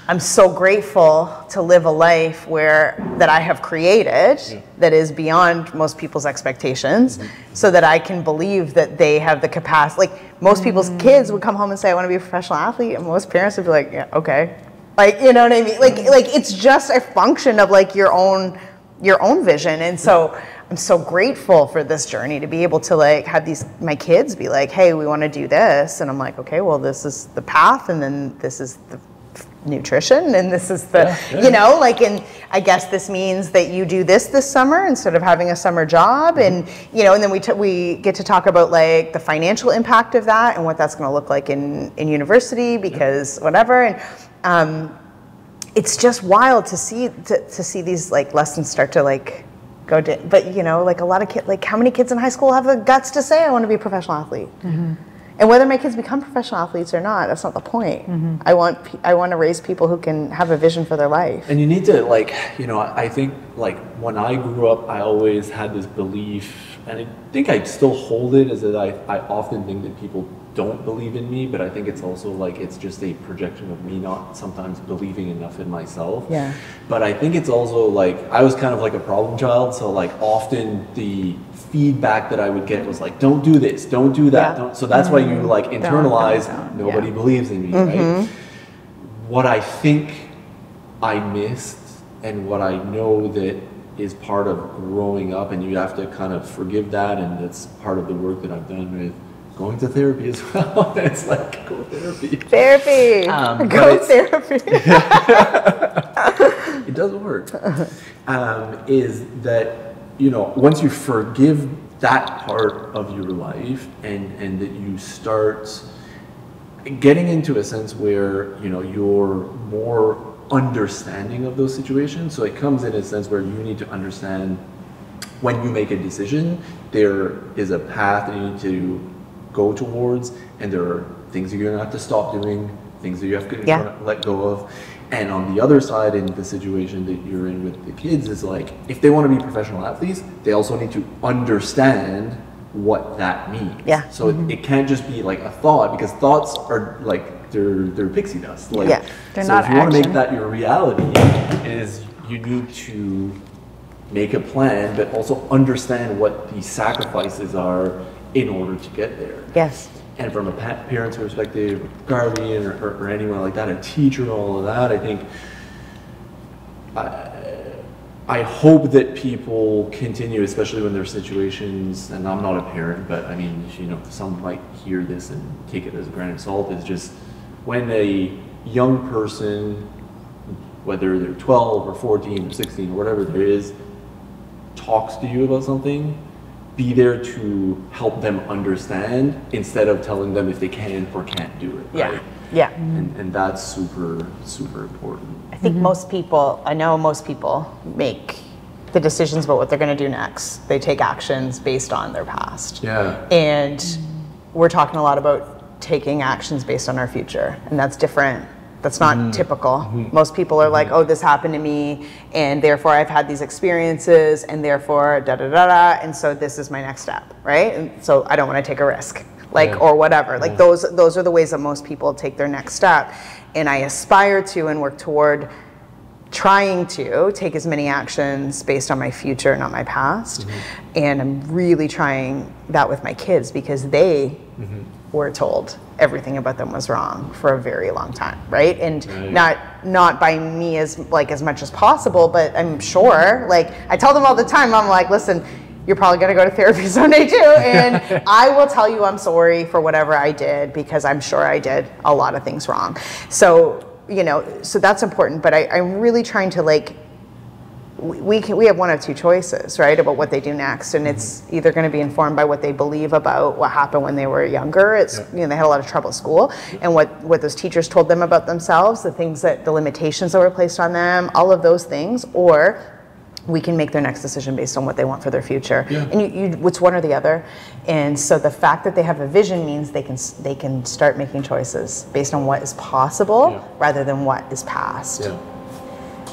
I'm so grateful to live a life that I have created that is beyond most people's expectations, so that I can believe that they have the capacity. Like, most people's kids would come home and say, I want to be a professional athlete, and most parents would be like, yeah, okay. Like, you know what I mean? Like it's just a function of like your own vision. And so I'm so grateful for this journey to be able to like have my kids be like, hey, we want to do this. And I'm like, okay, well, this is the path, and then this is the nutrition, and this is the, you know, like, and I guess this means that you do this summer instead of having a summer job. And, you know, and then we get to talk about like the financial impact of that and what that's going to look like in university, because whatever. And it's just wild to see these like lessons start to like go down. But, you know, like a lot of kids, like how many kids in high school have the guts to say, I want to be a professional athlete? And whether my kids become professional athletes or not, that's not the point. I want to raise people who can have a vision for their life. And you need to, like, you know, I think like when I grew up, I always had this belief, and I think I still hold it, is that I often think that people don't believe in me, but I think it's also like it's just a projection of me not sometimes believing enough in myself. Yeah. But I think it's also like I was kind of like a problem child, so like often the feedback that I would get was like, don't do this, don't do that. Don't. So that's why you like internalize nobody believes in me, right? What I think I missed, and what I know that is part of growing up, and you have to kind of forgive that, and that's part of the work that I've done with going to therapy as well. It's like, go therapy. Therapy. Go therapy. It does work. Is that, you know, once you forgive that part of your life, and that you start getting into a sense where, you know, you're more understanding of those situations. So it comes in a sense where you need to understand when you make a decision, there is a path that you need to go towards, and there are things that you're gonna have to stop doing, things that you have to let go of. And on the other side, in the situation that you're in with the kids, is like, if they want to be professional athletes, they also need to understand what that means. Yeah. So it can't just be like a thought, because thoughts are like, they're pixie dust. Like, they're so not if you want to action. make that your reality, is you need to make a plan, but also understand what the sacrifices are in order to get there. Yes. And from a parent's perspective, guardian, or anyone like that, a teacher, all of that, I think, I hope that people continue, especially when there are situations, and I'm not a parent, but I mean, you know, some might hear this and take it as a grain of salt, is just when a young person, whether they're 12 or 14 or 16 or whatever there is, talks to you about something, be there to help them understand, instead of telling them if they can or can't do it. Yeah. Right? Yeah. And that's super, super important. I think I know most people make the decisions about what they're going to do next. They take actions based on their past. Yeah. And we're talking a lot about taking actions based on our future, and that's different. That's not typical. Most people are like, oh, this happened to me, and therefore I've had these experiences, and therefore da da da da, and so this is my next step, right? And so I don't want to take a risk, like, or whatever. Like those are the ways that most people take their next step, and I aspire to and work toward trying to take as many actions based on my future, not my past. And I'm really trying that with my kids, because they were told everything about them was wrong for a very long time, right? And not by me as much as possible, but I'm sure, like, I tell them all the time, I'm like, listen, you're probably gonna go to therapy someday too, and I will tell you I'm sorry for whatever I did, because I'm sure I did a lot of things wrong. So, you know, so that's important, but I'm really trying to, like, we have one of two choices, right, about what they do next, and it's either going to be informed by what they believe about what happened when they were younger. It's you know, they had a lot of trouble at school, and what those teachers told them about themselves, the limitations that were placed on them, all of those things, or we can make their next decision based on what they want for their future. Yeah. And it's one or the other. And so the fact that they have a vision means they can start making choices based on what is possible rather than what is past. Yeah.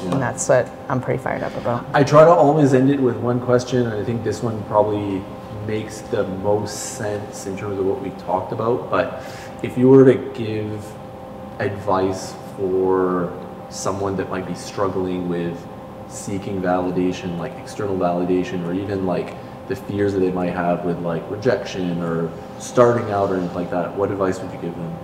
And that's what I'm pretty fired up about. I try to always end it with one question, and I think this one probably makes the most sense in terms of what we talked about. But if you were to give advice for someone that might be struggling with seeking validation, like external validation, or even like the fears that they might have with like rejection or starting out or anything like that, what advice would you give them?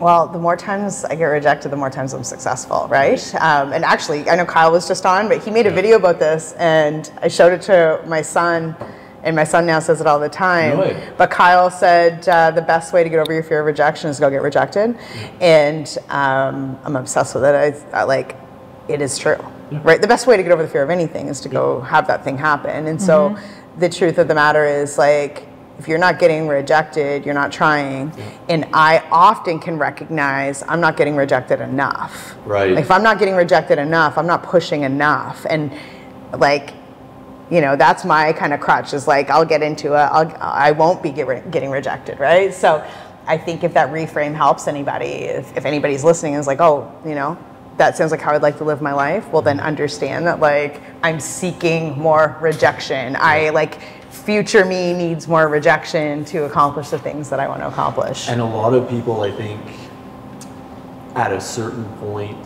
Well, the more times I get rejected, the more times I'm successful, right? And actually, I know Kyle was just on, but he made a video about this, and I showed it to my son, and my son now says it all the time. No way. But Kyle said the best way to get over your fear of rejection is to go get rejected, and I'm obsessed with it. I like, it is true, right? The best way to get over the fear of anything is to go have that thing happen. And so the truth of the matter is, like, if you're not getting rejected, you're not trying. And I often can recognize I'm not getting rejected enough. Right. Like if I'm not getting rejected enough, I'm not pushing enough. And like, you know, that's my kind of crutch is like, I'll get into it. I won't be getting rejected, right? So I think if that reframe helps anybody, if anybody's listening and is like, oh, you know, that sounds like how I'd like to live my life, well then understand that like I'm seeking more rejection. I like, future me needs more rejection to accomplish the things that I want to accomplish. And a lot of people, I think, at a certain point,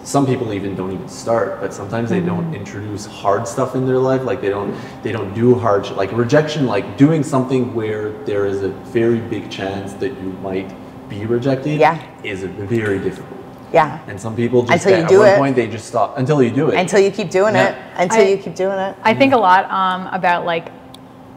some people even don't even start, but sometimes they don't introduce hard stuff in their life. Like they don't do hard shit. Like rejection, like doing something where there is a very big chance that you might be rejected is very difficult. Yeah. And some people just until you do at one it. point they just stop until you do it. Until you keep doing it. Until you keep doing it. I think a lot about like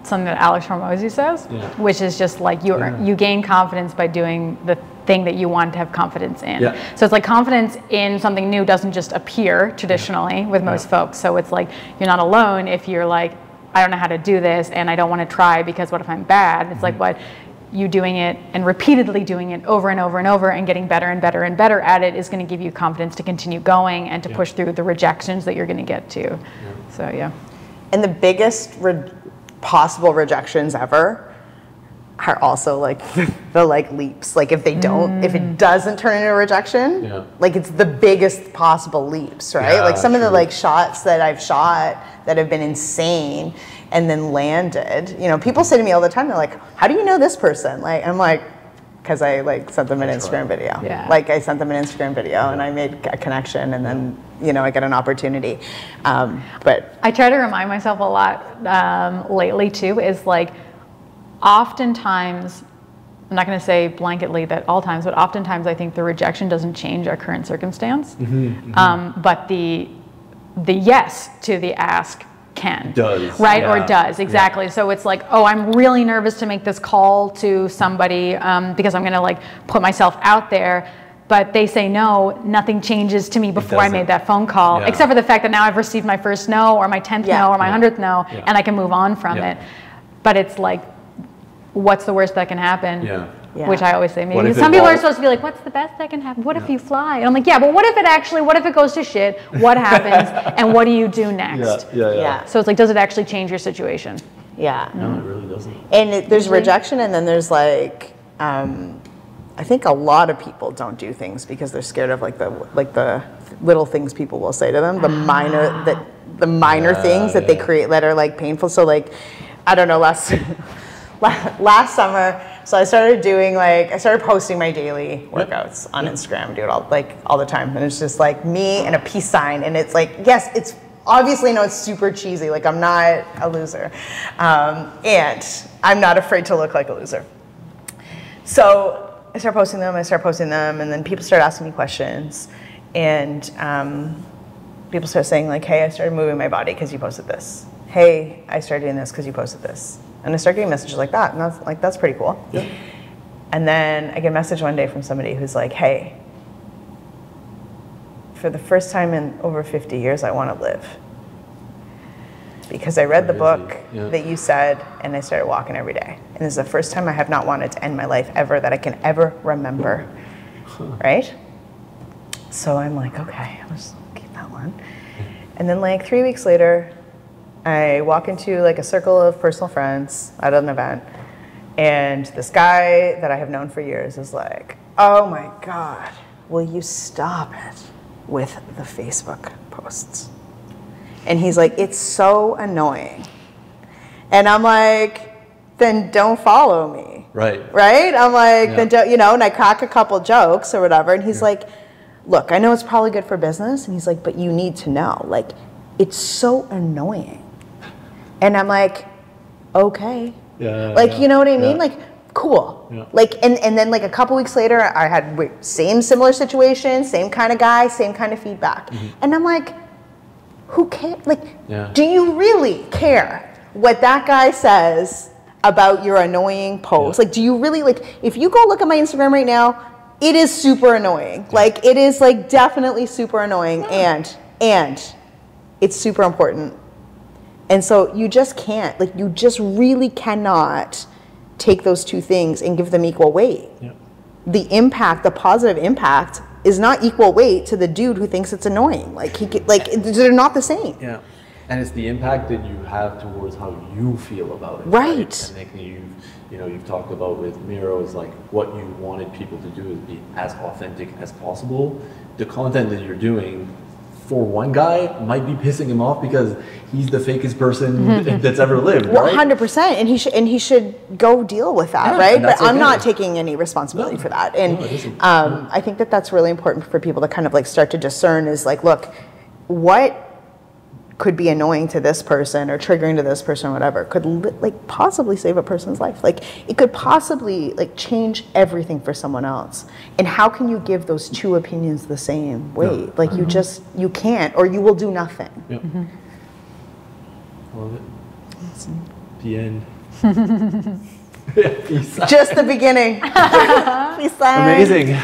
something that Alex Hormozy says, which is just like you gain confidence by doing the thing that you want to have confidence in. So it's like confidence in something new doesn't just appear traditionally with most folks. So it's like you're not alone if you're like, I don't know how to do this and I don't want to try because what if I'm bad? It's like what you doing it and repeatedly doing it over and over and over and getting better and better and better at it is going to give you confidence to continue going and to push through the rejections that you're going to get to. So and the biggest possible rejections ever are also like the like leaps. Like if they don't, if it doesn't turn into a rejection, like it's the biggest possible leaps, right? Like some of the like shots that I've shot that have been insane and then landed. You know, people say to me all the time, they're like, how do you know this person? Like, I'm like, because I like sent them an Instagram video. Like I sent them an Instagram video and I made a connection and then, you know, I got an opportunity. But I try to remind myself a lot lately too, is like oftentimes, I'm not going to say blanketly that all times, but oftentimes I think the rejection doesn't change our current circumstance. But the yes to the ask can. Does. Right, or does, exactly. So it's like, oh, I'm really nervous to make this call to somebody because I'm going to like put myself out there. But they say no, nothing changes to me before I made that phone call, except for the fact that now I've received my first no or my 10th no or my 100th no, and I can move on from it. But it's like, what's the worst that can happen? Which I always say, maybe some people are supposed to be like, what's the best that can happen? What if you fly? And I'm like, yeah, but what if it goes to shit? What happens? And what do you do next? So it's like, does it actually change your situation? No, it really doesn't. And there's rejection and then there's like, I think a lot of people don't do things because they're scared of like the little things people will say to them, the minor things that they create that are like painful. So like, I don't know, last summer, so I started posting my daily workouts on Instagram, do it all the time. And it's just like me and a peace sign. And it's like, yes, it's obviously, no, it's super cheesy. Like I'm not a loser. And I'm not afraid to look like a loser. So I start posting them, and then people start asking me questions. And people start saying like, hey, I started moving my body because you posted this. Hey, I started doing this because you posted this. And I start getting messages like that, and that's pretty cool. And then I get a message one day from somebody who's like, hey, for the first time in over 50 years, I want to live. because I read the book Yeah. that you said, and I started walking every day. And this is the first time I have not wanted to end my life ever that I can ever remember, right? So I'm like, okay, I'll just keep that one. And then like 3 weeks later, I walk into like a circle of personal friends at an event, and this guy that I have known for years is like, oh my God, will you stop it with the Facebook posts? And he's like, it's so annoying. And I'm like, then don't follow me. Right. Right? I'm like, Yeah. then don't, you know, and I crack a couple jokes or whatever. And he's like, look, I know it's probably good for business. And he's like, but you need to know, like, it's so annoying. And I'm like, okay. Yeah. Like, you know what I mean? Yeah. Like, cool. Yeah. Like, and then like a couple weeks later, I had same similar situation, same kind of guy, same kind of feedback. And I'm like, who cares? Like, do you really care what that guy says about your annoying post? Like, do you really, like, if you go look at my Instagram right now, it is super annoying. Like, it is like definitely super annoying, and it's super important. And so you just can't, like, you just really cannot take those two things and give them equal weight. Yeah. The impact, the positive impact, is not equal weight to the dude who thinks it's annoying. Like, they're not the same. Yeah. And it's the impact that you have towards how you feel about it. Right. And Nikki, you've talked about with Miro is like what you wanted people to do is be as authentic as possible. The content that you're doing for one guy might be pissing him off because he's the fakest person that's ever lived. Well, right? 100%, and he should go deal with that, Yeah, right? and that's But I'm okay. not taking any responsibility for that. And No, it isn't. I think that that's really important for people to kind of like start to discern is like, look, what could be annoying to this person or triggering to this person or whatever could like possibly save a person's life. Like, it could possibly like change everything for someone else. And how can you give those two opinions the same weight? Like, you can't, or you will do nothing. Yep. Love it. The end. Peace out. Just the beginning. Peace out. Amazing.